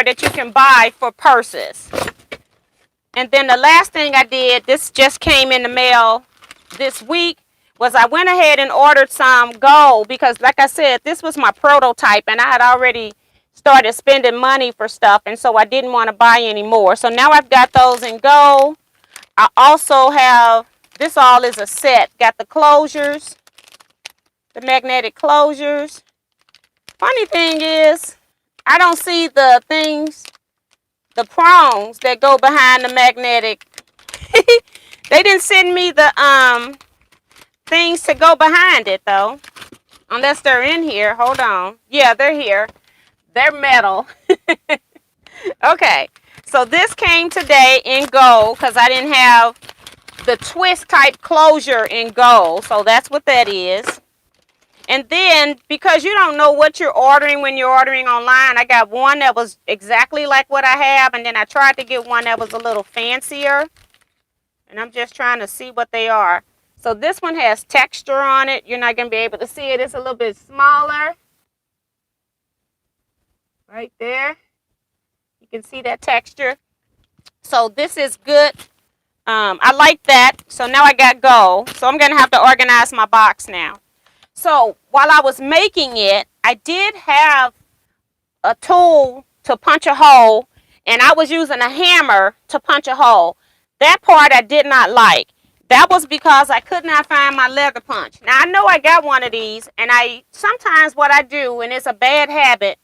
that you can buy for purses. And then the last thing I did, this just came in the mail this week, was I went ahead and ordered some gold because, like I said, this was my prototype and I had already started spending money for stuff, and so I didn't want to buy any more. So now I've got those in gold. I also have, this all is a set. Got the closures, the magnetic closures. Funny thing is, I don't see the things, the prongs that go behind the magnetic. They didn't send me the things to go behind it though. Unless they're in here. Hold on. Yeah, they're here. They're metal. Okay. So this came today in gold because I didn't have the twist type closure in gold. So that's what that is. And then, because you don't know what you're ordering when you're ordering online, I got one that was exactly like what I have. And then I tried to get one that was a little fancier. And I'm just trying to see what they are. So this one has texture on it. You're not going to be able to see it. It's a little bit smaller. Right there. You can see that texture. So this is good. I like that. So now I got gold. So I'm going to have to organize my box now. So while I was making it, I did have a tool to punch a hole, and I was using a hammer to punch a hole. That part I did not like. That was because I could not find my leather punch. Now I know I got one of these, and sometimes what I do, and it's a bad habit,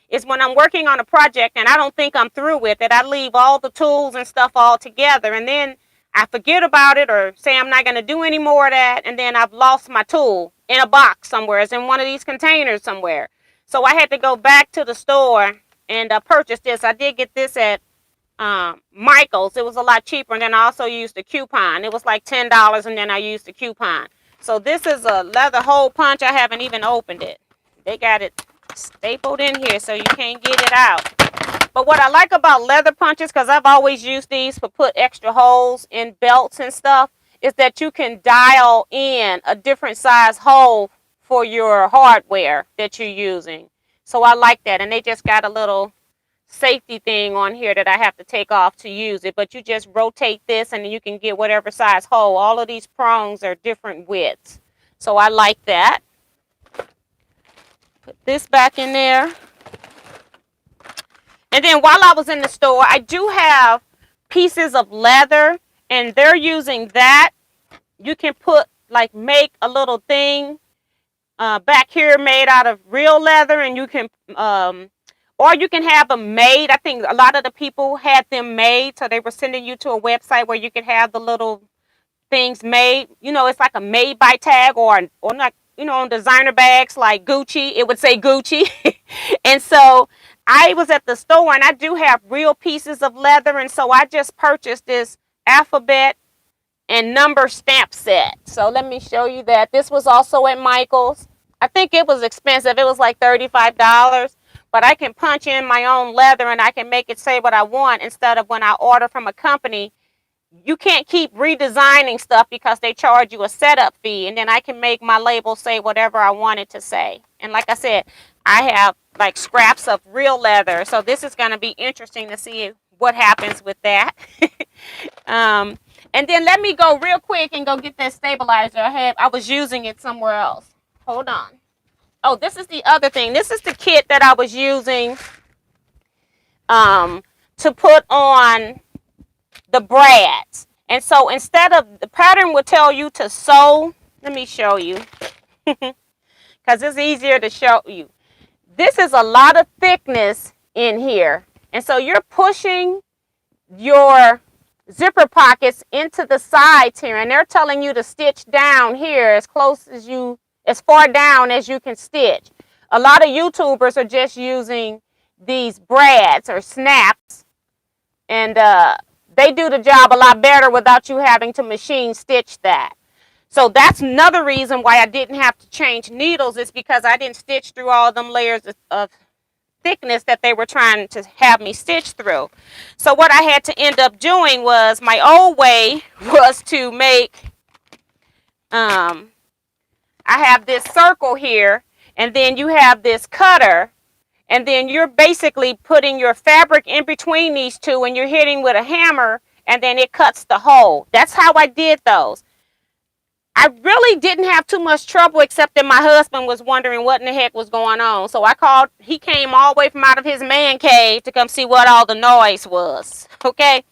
is when I'm working on a project and I don't think I'm through with it, I leave all the tools and stuff all together, and then I forget about it or say I'm not going to do any more of that, and then I've lost my tool in a box somewhere. It's in one of these containers somewhere. So I had to go back to the store and purchase this. I did get this at Michael's. It was a lot cheaper, and then I also used a coupon. It was like $10, and then I used a coupon. So this is a leather hole punch. I haven't even opened it. They got it stapled in here so you can't get it out. But what I like about leather punches, because I've always used these for put extra holes in belts and stuff, is that you can dial in a different size hole for your hardware that you're using. So I like that. And they just got a little safety thing on here that I have to take off to use it. But you just rotate this and you can get whatever size hole. All of these prongs are different widths. So I like that. Put this back in there. And then while I was in the store, I do have pieces of leather, and they're using that. You can make a little thing back here made out of real leather, and you can, or you can have them made. I think a lot of the people had them made, so they were sending you to a website where you could have the little things made. You know, it's like a made by tag, or not, you know, on designer bags like Gucci, it would say Gucci. And so I was at the store, and I do have real pieces of leather, and so I just purchased this alphabet and number stamp set. So let me show you that. This was also at Michael's. I think it was expensive. It was like $35, but I can punch in my own leather and I can make it say what I want instead of when I order from a company. You can't keep redesigning stuff because they charge you a setup fee, and then I can make my label say whatever I want it to say. And like I said, I have like scraps of real leather, so this is going to be interesting to see what happens with that. And then let me go real quick and go get that stabilizer. I was using it somewhere else. Hold on. Oh, this is the other thing. This is the kit that I was using to put on the brads. And so instead of, the pattern will tell you to sew. Let me show you because it's easier to show you. This is a lot of thickness in here, and so you're pushing your zipper pockets into the sides here, and they're telling you to stitch down here as far down as you can stitch. A lot of YouTubers are just using these brads or snaps, and they do the job a lot better without you having to machine stitch that. So that's another reason why I didn't have to change needles, is because I didn't stitch through all them layers of thickness that they were trying to have me stitch through. So what I had to end up doing was, my old way was to make, I have this circle here, and then you have this cutter, and then you're basically putting your fabric in between these two, and you're hitting with a hammer, and then it cuts the hole. That's how I did those. I really didn't have too much trouble, except that my husband was wondering what in the heck was going on. So I called, he came all the way from out of his man cave to come see what all the noise was. Okay.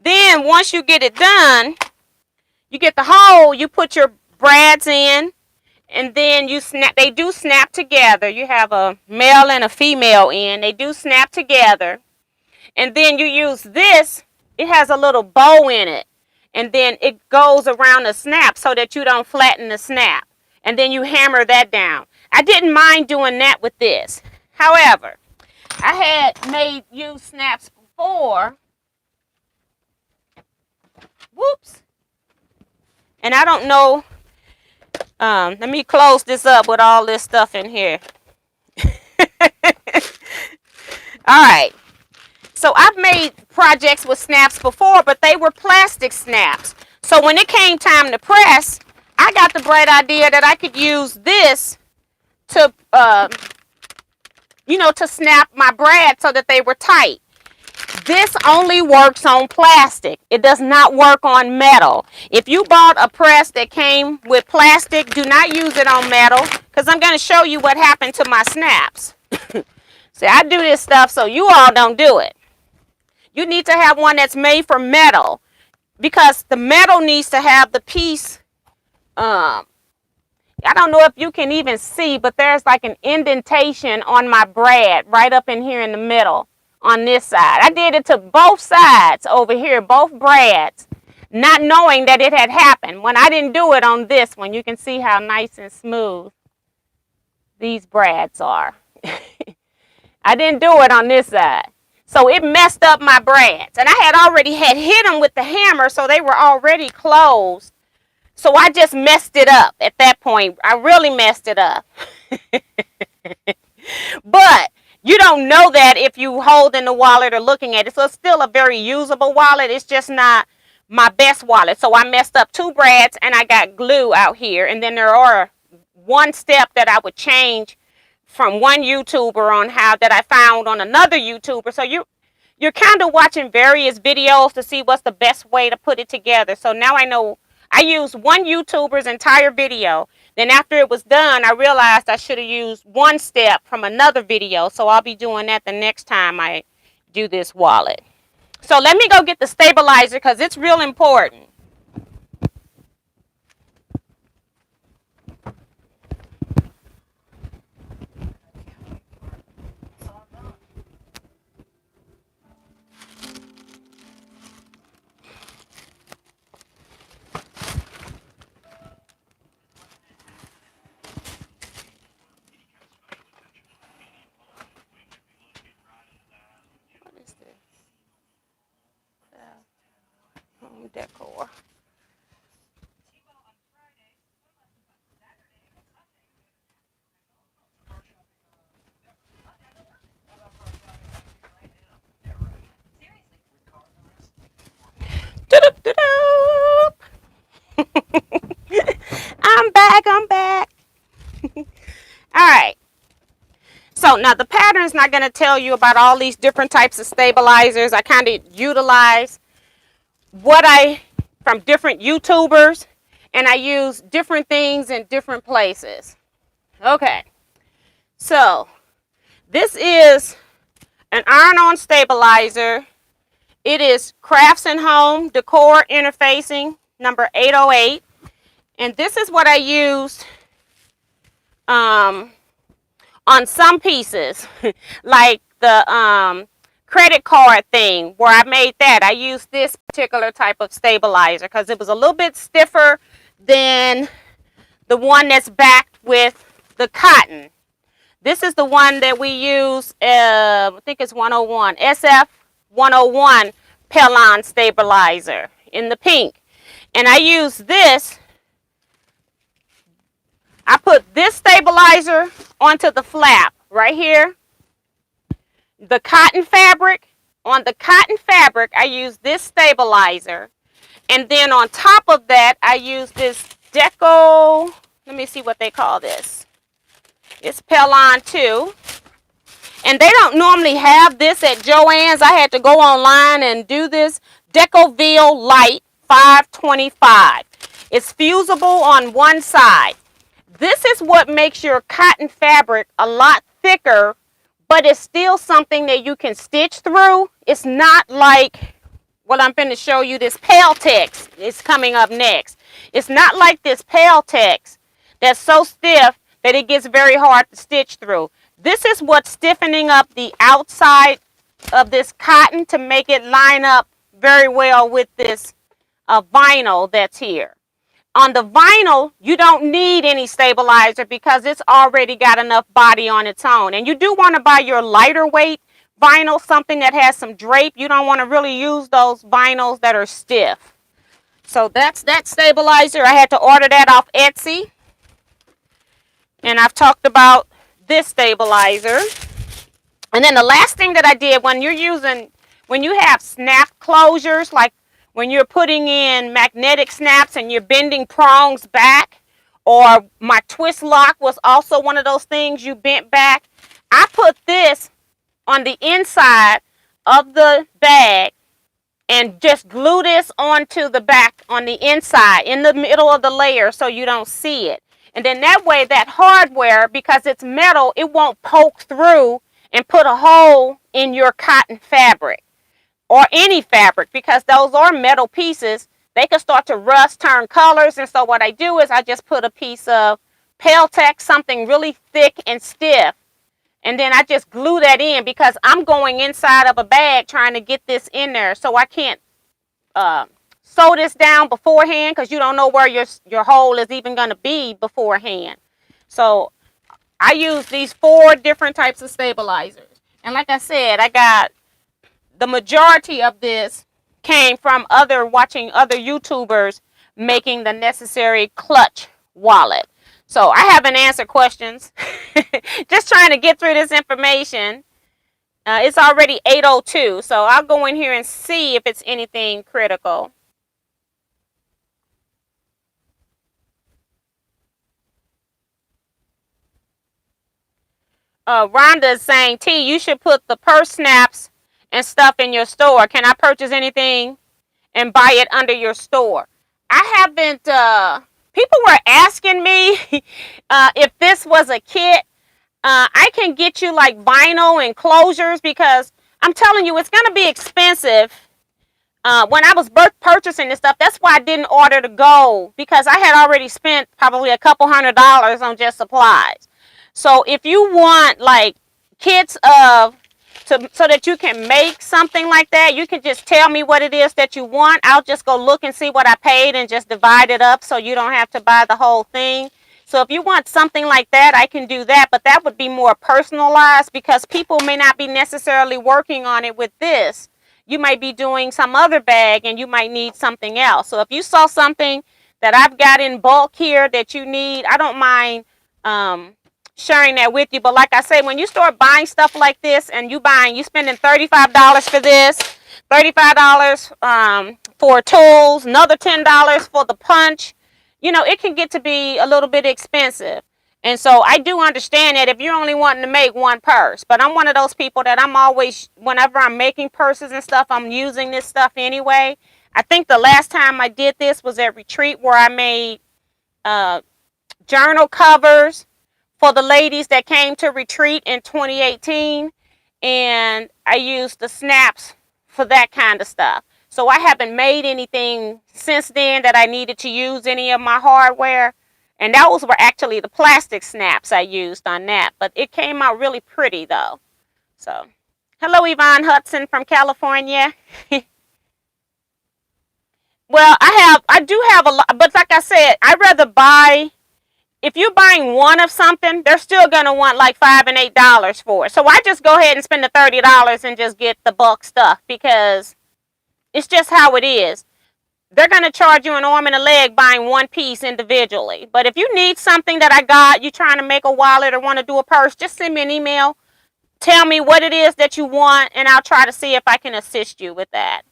Then once you get it done, you get the hole, you put your brads in, and then you snap. They do snap together. You have a male and a female end. They do snap together. And then you use this. It has a little bow in it. And then it goes around the snap so that you don't flatten the snap. And then you hammer that down. I didn't mind doing that with this. However, I had used snaps before. Whoops. And I don't know. Let me close this up with all this stuff in here. All right. So I've made projects with snaps before, but they were plastic snaps. So when it came time to press, I got the bright idea that I could use this to, to snap my brad so that they were tight. This only works on plastic. It does not work on metal. If you bought a press that came with plastic, do not use it on metal, because I'm going to show you what happened to my snaps. See, I do this stuff so you all don't do it. You need to have one that's made for metal, because the metal needs to have the piece. I don't know if you can even see, but there's like an indentation on my brad right up in here in the middle on this side. I did it to both sides over here, both brads, not knowing that it had happened. When I didn't do it on this one, you can see how nice and smooth these brads are. I didn't do it on this side. So it messed up my brads. And I had already hit them with the hammer, so they were already closed. So I just messed it up at that point. I really messed it up. But you don't know that if you hold in the wallet or looking at it. So it's still a very usable wallet. It's just not my best wallet. So I messed up two brads, and I got glue out here. And then there are one step that I would change from one YouTuber on how that I found on another YouTuber. So you're kind of watching various videos to see what's the best way to put it together. So now I know I used one YouTuber's entire video. Then after it was done, I realized I should have used one step from another video. So I'll be doing that the next time I do this wallet. So let me go get the stabilizer, because it's real important. Decor. I'm back. All right. So now the pattern is not going to tell you about all these different types of stabilizers. I kind of utilize from different YouTubers, and I use different things in different places. Okay. So this is an iron-on stabilizer. It is Crafts and Home Decor Interfacing number 808. And this is what I used on some pieces, like the credit card thing where I made that. I used this particular type of stabilizer because it was a little bit stiffer than the one that's backed with the cotton. This is the one that we use, I think it's 101, SF 101 Pelon stabilizer in the pink. And I use this, I put this stabilizer onto the flap right here. The cotton fabric, on the cotton fabric, I use this stabilizer. And then on top of that, I use this Deco, let me see what they call this. It's Pelon 2. And they don't normally have this at Joann's. I had to go online and do this. Decoville Light 525. It's fusible on one side. This is what makes your cotton fabric a lot thicker, but it's still something that you can stitch through. It's not like, well, I'm going to show you this Peltex. It's coming up next. It's not like this Peltex that's so stiff that it gets very hard to stitch through. This is what's stiffening up the outside of this cotton to make it line up very well with this vinyl that's here. On the vinyl, you don't need any stabilizer because it's already got enough body on its own. And you do want to buy your lighter weight vinyl, something that has some drape. You don't want to really use those vinyls that are stiff. So that's that stabilizer. I had to order that off Etsy. And I've talked about this stabilizer. And then the last thing that I did, when you have snap closures, like when you're putting in magnetic snaps and you're bending prongs back, or my twist lock was also one of those things you bent back, I put this on the inside of the bag and just glue this onto the back on the inside in the middle of the layer so you don't see it. And then that way, that hardware, because it's metal, it won't poke through and put a hole in your cotton fabric or any fabric, because those are metal pieces. They can start to rust, turn colors. And so what I do is I just put a piece of Peltex, something really thick and stiff, and then I just glue that in, because I'm going inside of a bag trying to get this in there. So I can't sew this down beforehand, because you don't know where your hole is even going to be beforehand. So I use these 4 different types of stabilizers. And like I said, I got the majority of this came from watching other YouTubers making the necessary clutch wallet. So I haven't answered questions. Just trying to get through this information. It's already 8:02, so I'll go in here and see if it's anything critical. Rhonda is saying, T, you should put the purse snaps and stuff in your store. Can I purchase anything and buy it under your store? I haven't, people were asking me if this was a kit. I can get you like vinyl and closures, because I'm telling you, it's going to be expensive. When I was purchasing this stuff, that's why I didn't order to go, because I had already spent probably a couple $100 on just supplies. So if you want like kits so that you can make something like that, you can just tell me what it is that you want. I'll just go look and see what I paid and just divide it up so you don't have to buy the whole thing. So if you want something like that, I can do that, but that would be more personalized, because people may not be necessarily working on it with this. You might be doing some other bag and you might need something else. So if you saw something that I've got in bulk here that you need, I don't mind sharing that with you. But like I say, when you start buying stuff like this and you spending $35 for this, $35 for tools, another $10 for the punch, it can get to be a little bit expensive. And so I do understand that if you're only wanting to make one purse, but I'm one of those people that I'm always, whenever I'm making purses and stuff, I'm using this stuff anyway. I think the last time I did this was at retreat, where I made journal covers for the ladies that came to retreat in 2018, and I used the snaps for that kind of stuff. So I haven't made anything since then that I needed to use any of my hardware, and those were actually the plastic snaps I used on that, but it came out really pretty though. So hello, Yvonne Hudson from California. Well, I do have a lot, but like I said, I'd rather buy if you're buying one of something, they're still going to want like $5 and $8 for it. So I just go ahead and spend the $30 and just get the bulk stuff because it's just how it is. They're going to charge you an arm and a leg buying one piece individually. But if you need something that I got, you're trying to make a wallet or want to do a purse, just send me an email. Tell me what it is that you want, and I'll try to see if I can assist you with that.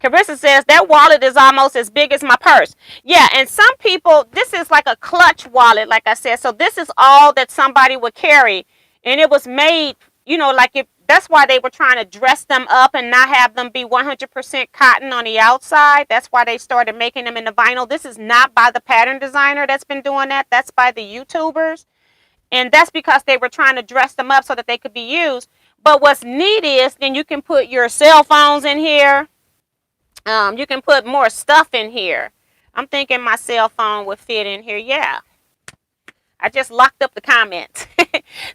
Carissa says, that wallet is almost as big as my purse. Yeah, and some people, this is like a clutch wallet, like I said. So this is all that somebody would carry. And it was made, you know, like if that's why they were trying to dress them up and not have them be 100% cotton on the outside. That's why they started making them in the vinyl. This is not by the pattern designer that's been doing that. That's by the YouTubers. And that's because they were trying to dress them up so that they could be used. But what's neat is then you can put your cell phones in here. You can put more stuff in here. I'm thinking my cell phone would fit in here. Yeah. I just locked up the comments.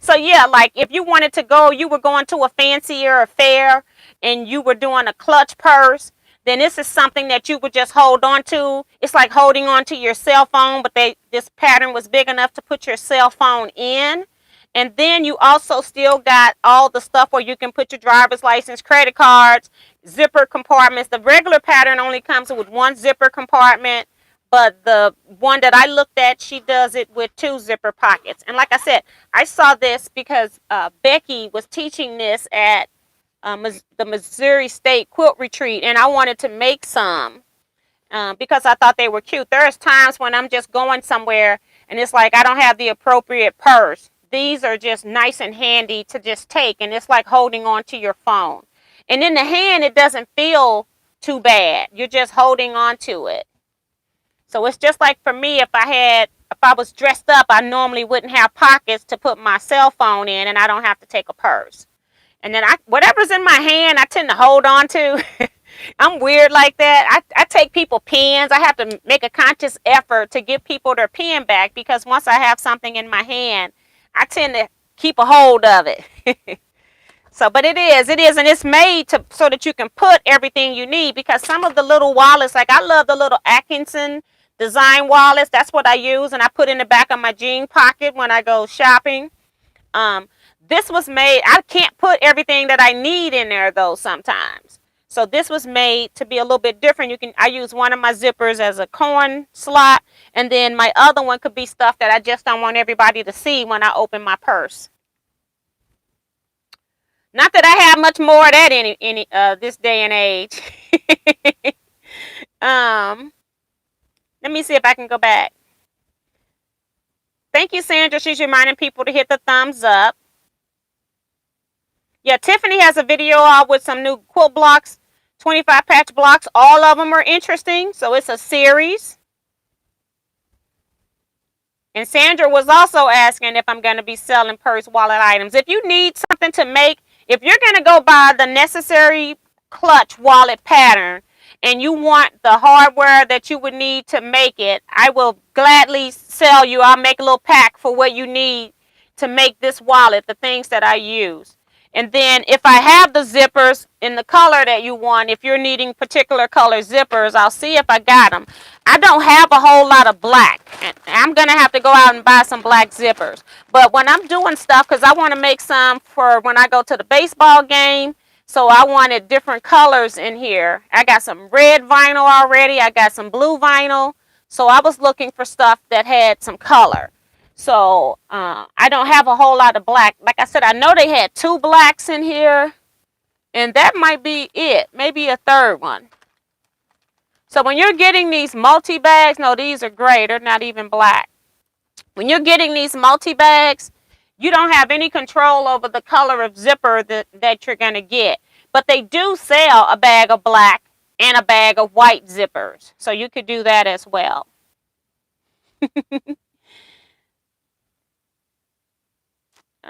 So yeah, like if you wanted to go, you were going to a fancier affair and you were doing a clutch purse, then this is something that you would just hold on to. It's like holding on to your cell phone, but this pattern was big enough to put your cell phone in. And then you also still got all the stuff where you can put your driver's license, credit cards, zipper compartments. The regular pattern only comes with one zipper compartment, but the one that I looked at, she does it with 2 zipper pockets. And like I said, I saw this because Becky was teaching this at the Missouri State Quilt Retreat, and I wanted to make some because I thought they were cute. There's times when I'm just going somewhere and it's like I don't have the appropriate purse. These are just nice and handy to just take, and it's like holding on to your phone. And in the hand, it doesn't feel too bad. You're just holding on to it. So it's just like for me, if I was dressed up, I normally wouldn't have pockets to put my cell phone in, and I don't have to take a purse. And then whatever's in my hand, I tend to hold on to. I'm weird like that. I take people pens. I have to make a conscious effort to give people their pen back because once I have something in my hand, I tend to keep a hold of it. So, but it is, and it's made so that you can put everything you need, because some of the little wallets, like I love the little Atkinson design wallets. That's what I use, and I put in the back of my jean pocket when I go shopping. This was made, I can't put everything that I need in there though sometimes. So this was made to be a little bit different. I use one of my zippers as a coin slot, and then my other one could be stuff that I just don't want everybody to see when I open my purse. Not that I have much more of that this day and age. Let me see if I can go back. Thank you, Sandra. She's reminding people to hit the thumbs up. Yeah, Tiffany has a video out with some new quilt blocks, 25 patch blocks. All of them are interesting, so it's a series. And Sandra was also asking if I'm going to be selling purse wallet items. If you need something to make, if you're going to go buy the necessary clutch wallet pattern and you want the hardware that you would need to make it, I will gladly sell you. I'll make a little pack for what you need to make this wallet, the things that I use. And then if I have the zippers in the color that you want, if you're needing particular color zippers, I'll see if I got them. I don't have a whole lot of black. And I'm going to have to go out and buy some black zippers. But when I'm doing stuff, because I want to make some for when I go to the baseball game, so I wanted different colors in here. I got some red vinyl already. I got some blue vinyl. So I was looking for stuff that had some color. So I don't have a whole lot of black. Like I said, I know they had 2 blacks in here. And that might be it. Maybe a third one. So when you're getting these multi-bags, no, these are gray. They're not even black. When you're getting these multi-bags, you don't have any control over the color of zipper that you're going to get. But they do sell a bag of black and a bag of white zippers. So you could do that as well.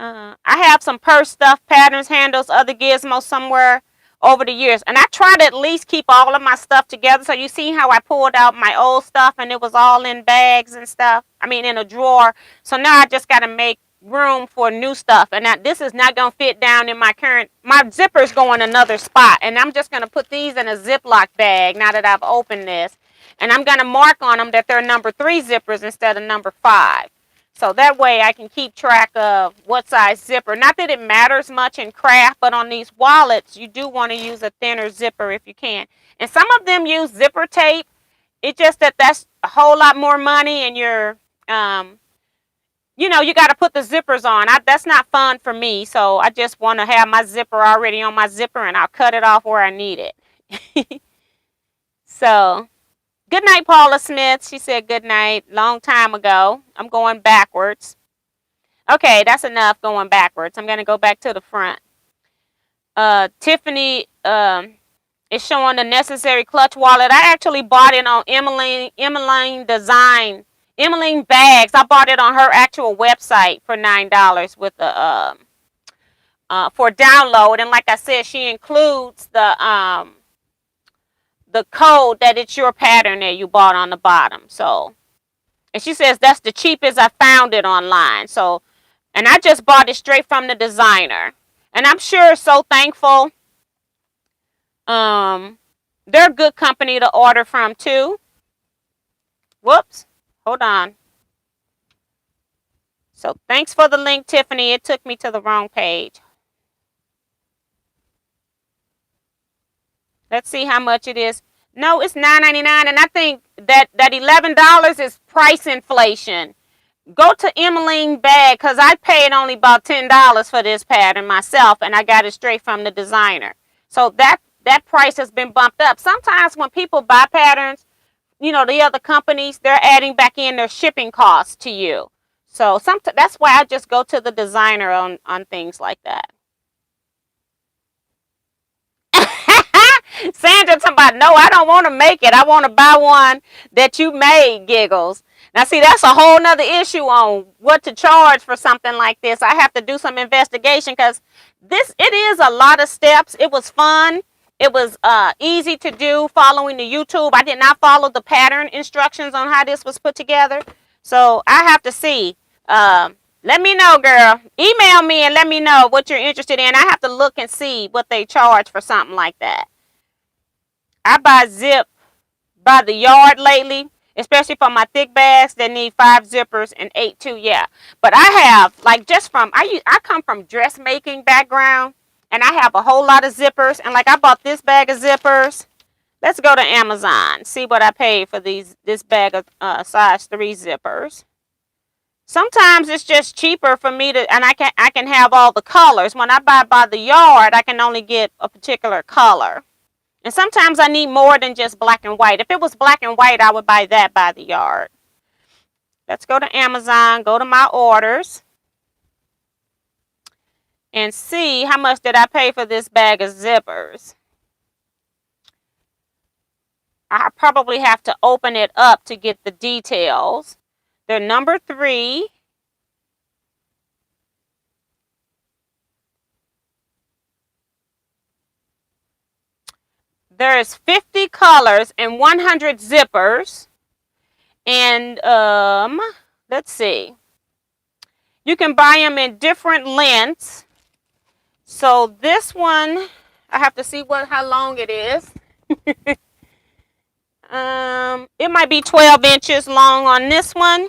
I have some purse stuff, patterns, handles, other gizmos somewhere over the years. And I try to at least keep all of my stuff together. So you see how I pulled out my old stuff and it was all in bags and stuff. I mean, in a drawer. So now I just got to make room for new stuff. And this is not going to fit down in my zipper's going another spot. And I'm just going to put these in a Ziploc bag now that I've opened this. And I'm going to mark on them that they're number 3 zippers instead of number 5. So that way I can keep track of what size zipper. Not that it matters much in craft, but on these wallets, you do want to use a thinner zipper if you can. And some of them use zipper tape. It's just that that's a whole lot more money, and you're, you know, you got to put the zippers on. That's not fun for me, so I just want to have my zipper already on my zipper, and I'll cut it off where I need it. So, good night, Paula Smith. She said good night long time ago. I'm going backwards. Okay, that's enough going backwards. I'm going to go back to the front. Tiffany is showing the necessary clutch wallet. I actually bought it on Emmeline Design. Emmeline Bags. I bought it on her actual website for $9 with the for download. And like I said, she includes the code that it's your pattern that you bought on the bottom. So, and she says that's the cheapest I found it online. So, and I just bought it straight from the designer. And I'm sure so thankful. They're a good company to order from too. Whoops. Hold on. So thanks for the link, Tiffany. It took me to the wrong page. Let's see how much it is. No, it's $9.99, and I think that $11 is price inflation. Go to Emmeline Bag, because I paid only about $10 for this pattern myself, and I got it straight from the designer. So that price has been bumped up. Sometimes when people buy patterns, you know, the other companies, they're adding back in their shipping costs to you. So that's why I just go to the designer on things like that. Sandra talking about, no, I don't want to make it. I want to buy one that you made, Giggles. Now, see, that's a whole nother issue on what to charge for something like this. I have to do some investigation because it is a lot of steps. It was fun. It was easy to do following the YouTube. I did not follow the pattern instructions on how this was put together. So I have to see. Let me know, girl. Email me and let me know what you're interested in. I have to look and see what they charge for something like that. I buy zip by the yard lately, especially for my thick bags that need 5 zippers and 8 too. Yeah, but I have, like, just from I come from dressmaking background, and I have a whole lot of zippers. And like, I bought this bag of zippers. Let's go to Amazon, see what I paid for this bag of size 3 zippers. Sometimes it's just cheaper for me to, and I can have all the colors. When I buy by the yard, I can only get a particular color. And sometimes I need more than just black and white. If it was black and white, I would buy that by the yard. Let's go to Amazon, go to my orders, and see how much did I pay for this bag of zippers. I probably have to open it up to get the details. They're number 3. There's 50 colors and 100 zippers. And let's see. You can buy them in different lengths. So this one, I have to see how long it is. It might be 12 inches long on this one.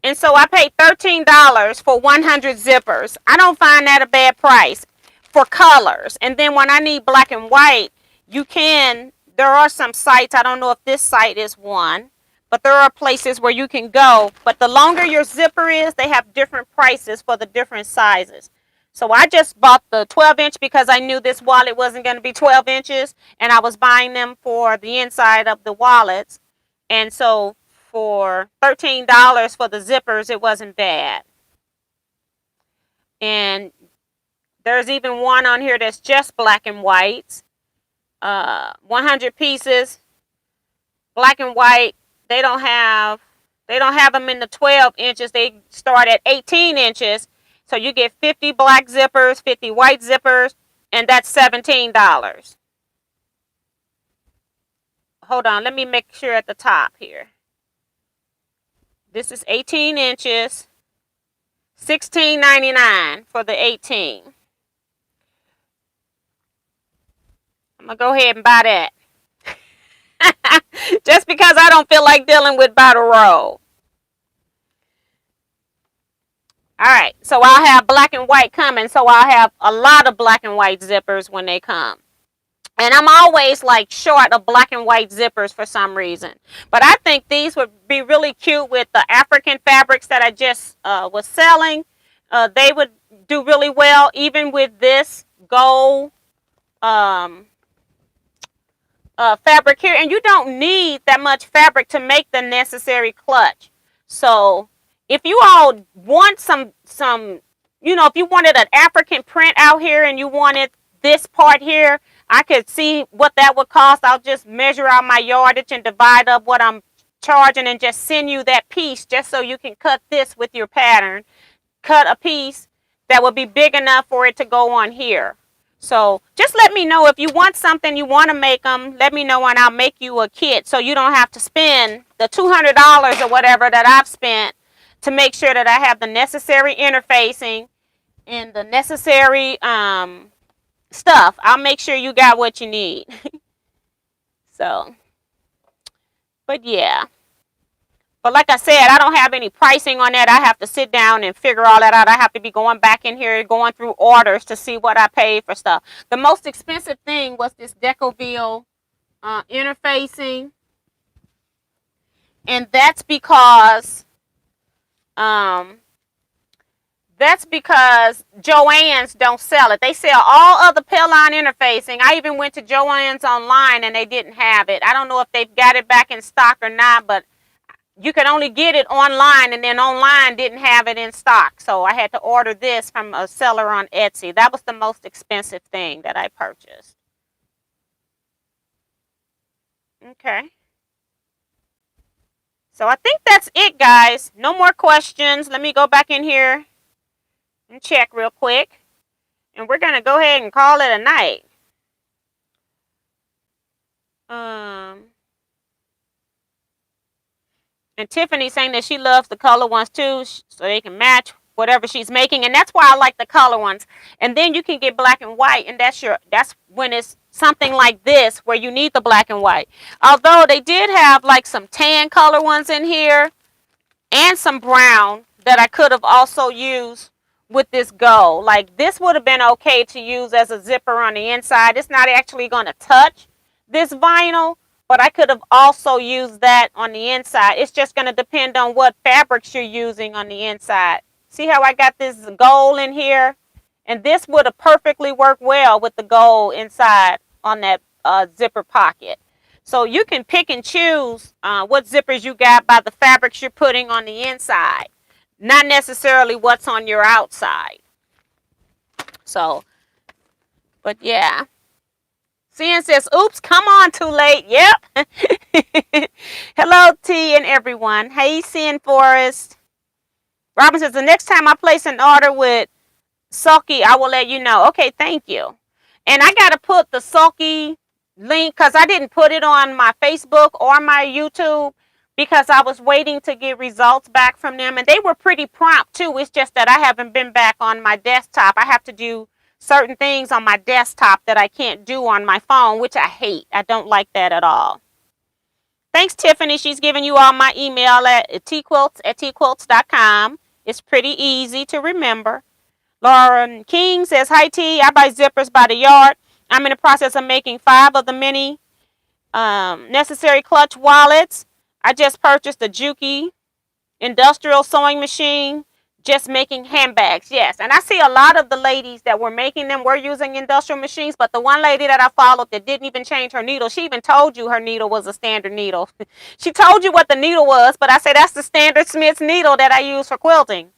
And so I paid $13 for 100 zippers. I don't find that a bad price for colors. And then when I need black and white, there are some sites, I don't know if this site is one, but there are places where you can go. But the longer your zipper is, they have different prices for the different sizes. So I just bought the 12-inch because I knew this wallet wasn't going to be 12 inches. And I was buying them for the inside of the wallets. And so for $13 for the zippers, it wasn't bad. And there's even one on here that's just black and white. 100 pieces, black and white. They don't have them in the 12 inches. They start at 18 inches. So you get 50 black zippers, 50 white zippers, and that's $17. Hold on, let me make sure at the top here. This is 18 inches, $16.99 for the 18. I'm going to go ahead and buy that. Just because I don't feel like dealing with battle roll. All right, so I'll have black and white coming. So I'll have a lot of black and white zippers when they come. And I'm always like short of black and white zippers for some reason. But I think these would be really cute with the African fabrics that I just was selling. They would do really well even with this gold fabric here. And you don't need that much fabric to make the necessary clutch. So if you all want some, if you wanted an African print out here and you wanted this part here, I could see what that would cost. I'll just measure out my yardage and divide up what I'm charging and just send you that piece just so you can cut this with your pattern. Cut a piece that would be big enough for it to go on here. So just let me know if you want something, you want to make them, let me know and I'll make you a kit so you don't have to spend the $200 or whatever that I've spent to make sure that I have the necessary interfacing and the necessary stuff. I'll make sure you got what you need. So, but yeah. But like I said, I don't have any pricing on that. I have to sit down and figure all that out. I have to be going back in here, going through orders to see what I paid for stuff. The most expensive thing was this Decoville interfacing. And that's because Joann's don't sell it. They sell all other Pillon interfacing. I even went to Joann's online and they didn't have it. I don't know if they've got it back in stock or not, but you could only get it online, and then online didn't have it in stock. So I had to order this from a seller on Etsy. That was the most expensive thing that I purchased. Okay. So I think that's it, guys. No more questions. Let me go back in here and check real quick. And we're going to go ahead and call it a night. And Tiffany saying that she loves the color ones too, so they can match whatever she's making. And that's why I like the color ones. And then you can get black and white, and that's when it's something like this where you need the black and white. Although they did have like some tan color ones in here and some brown that I could have also used with this gold. Like this would have been okay to use as a zipper on the inside. It's not actually going to touch this vinyl, but I could have also used that on the inside. It's just going to depend on what fabrics you're using on the inside. See how I got this gold in here? And this would have perfectly worked well with the gold inside on that zipper pocket. So you can pick and choose what zippers you got by the fabrics you're putting on the inside, not necessarily what's on your outside. So, but yeah. Cian says, oops, come on, too late. Yep. Hello, T and everyone. Hey, Cian Forrest. Robin says, the next time I place an order with Sulky, I will let you know. Okay, thank you. And I got to put the Sulky link because I didn't put it on my Facebook or my YouTube because I was waiting to get results back from them. And they were pretty prompt, too. It's just that I haven't been back on my desktop. I have to do certain things on my desktop that I can't do on my phone, which I hate. I don't like that at all. Thanks, Tiffany. She's giving you all my email at teaquilts@teaquilts.com. It's pretty easy to remember. Lauren King says, hi, T. I buy zippers by the yard. I'm in the process of making 5 of the many necessary clutch wallets. I just purchased a Juki industrial sewing machine. Just making handbags, yes. And I see a lot of the ladies that were making them were using industrial machines, but the one lady that I followed that didn't even change her needle, she even told you her needle was a standard needle. She told you what the needle was, but I said, that's the standard Smith's needle that I use for quilting.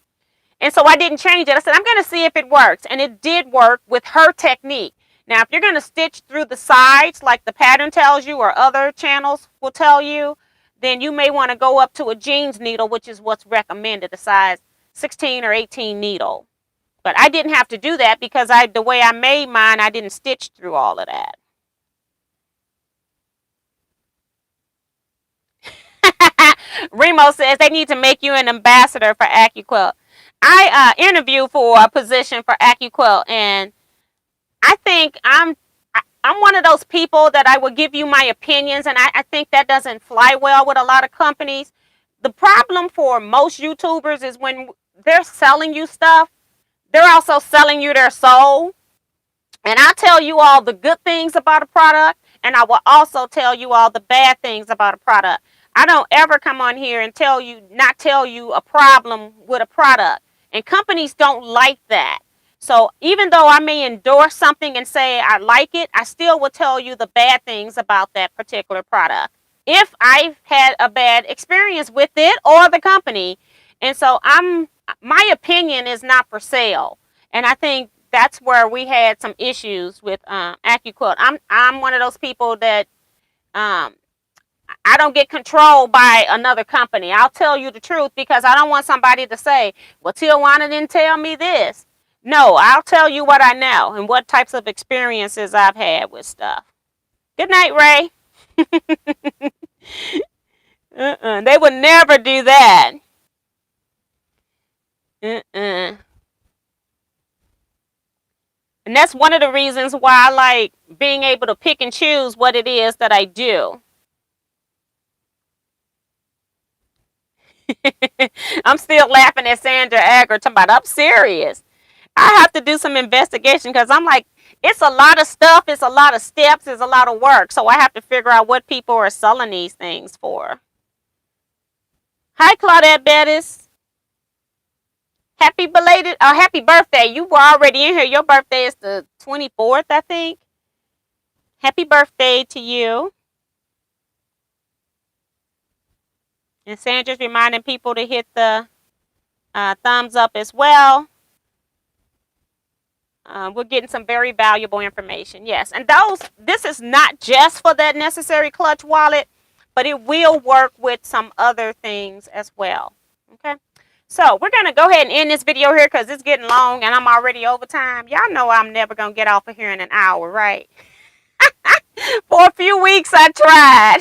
And so I didn't change it. I said, I'm going to see if it works. And it did work with her technique. Now, if you're going to stitch through the sides, like the pattern tells you or other channels will tell you, then you may want to go up to a jeans needle, which is what's recommended, the size 16 or 18 needle. But I didn't have to do that because the way I made mine, I didn't stitch through all of that. Remo says they need to make you an ambassador for AccuQuilt. I interviewed for a position for AccuQuilt, and I think I'm one of those people that I will give you my opinions, and I think that doesn't fly well with a lot of companies. The problem for most YouTubers is when they're selling you stuff, they're also selling you their soul. And I tell you all the good things about a product, and I will also tell you all the bad things about a product. I don't ever come on here and not tell you a problem with a product. And companies don't like that. So even though I may endorse something and say I like it, I still will tell you the bad things about that particular product if I've had a bad experience with it or the company. And so my opinion is not for sale. And I think that's where we had some issues with AccuQuilt. I'm one of those people that um, I don't get controlled by another company. I'll tell you the truth because I don't want somebody to say, well, Teajuana didn't tell me this. No, I'll tell you what I know and what types of experiences I've had with stuff. Good night, Ray. They would never do that. And that's one of the reasons why I like being able to pick and choose what it is that I do. I'm still laughing at Sandra Agger talking about, I'm serious. I have to do some investigation because I'm like, it's a lot of stuff, it's a lot of steps, it's a lot of work. So I have to figure out what people are selling these things for. Hi, Claudette Bettis. Happy birthday. You were already in here. Your birthday is the 24th, I think. Happy birthday to you. And Sandra's reminding people to hit the thumbs up as well. We're getting some very valuable information. Yes, and this is not just for that necessary clutch wallet, but it will work with some other things as well. Okay. So we're going to go ahead and end this video here because it's getting long and I'm already over time. Y'all know I'm never going to get off of here in an hour, right? For a few weeks I tried.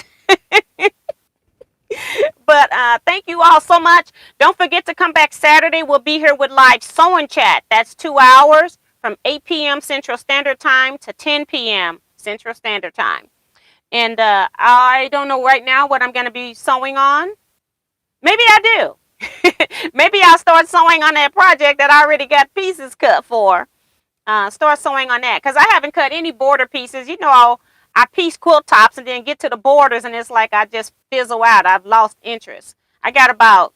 But thank you all so much. Don't forget to come back Saturday. We'll be here with live sewing chat. That's 2 hours from 8 p.m. Central Standard Time to 10 p.m. Central Standard Time. And I don't know right now what I'm going to be sewing on. Maybe I do. Maybe I'll start sewing on that project that I already got pieces cut for. Start sewing on that because I haven't cut any border pieces. You know, I piece quilt tops and then get to the borders and it's like I just fizzle out. I've lost interest. I got about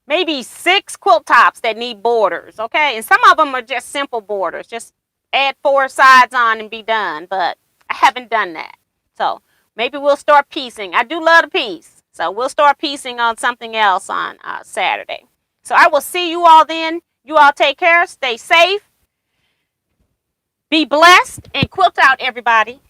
maybe 6 quilt tops that need borders, okay? And some of them are just simple borders. Just add 4 sides on and be done. But I haven't done that. So maybe we'll start piecing. I do love to piece. So we'll start piecing on something else on Saturday. So I will see you all then. You all take care. Stay safe. Be blessed and quilt out, everybody.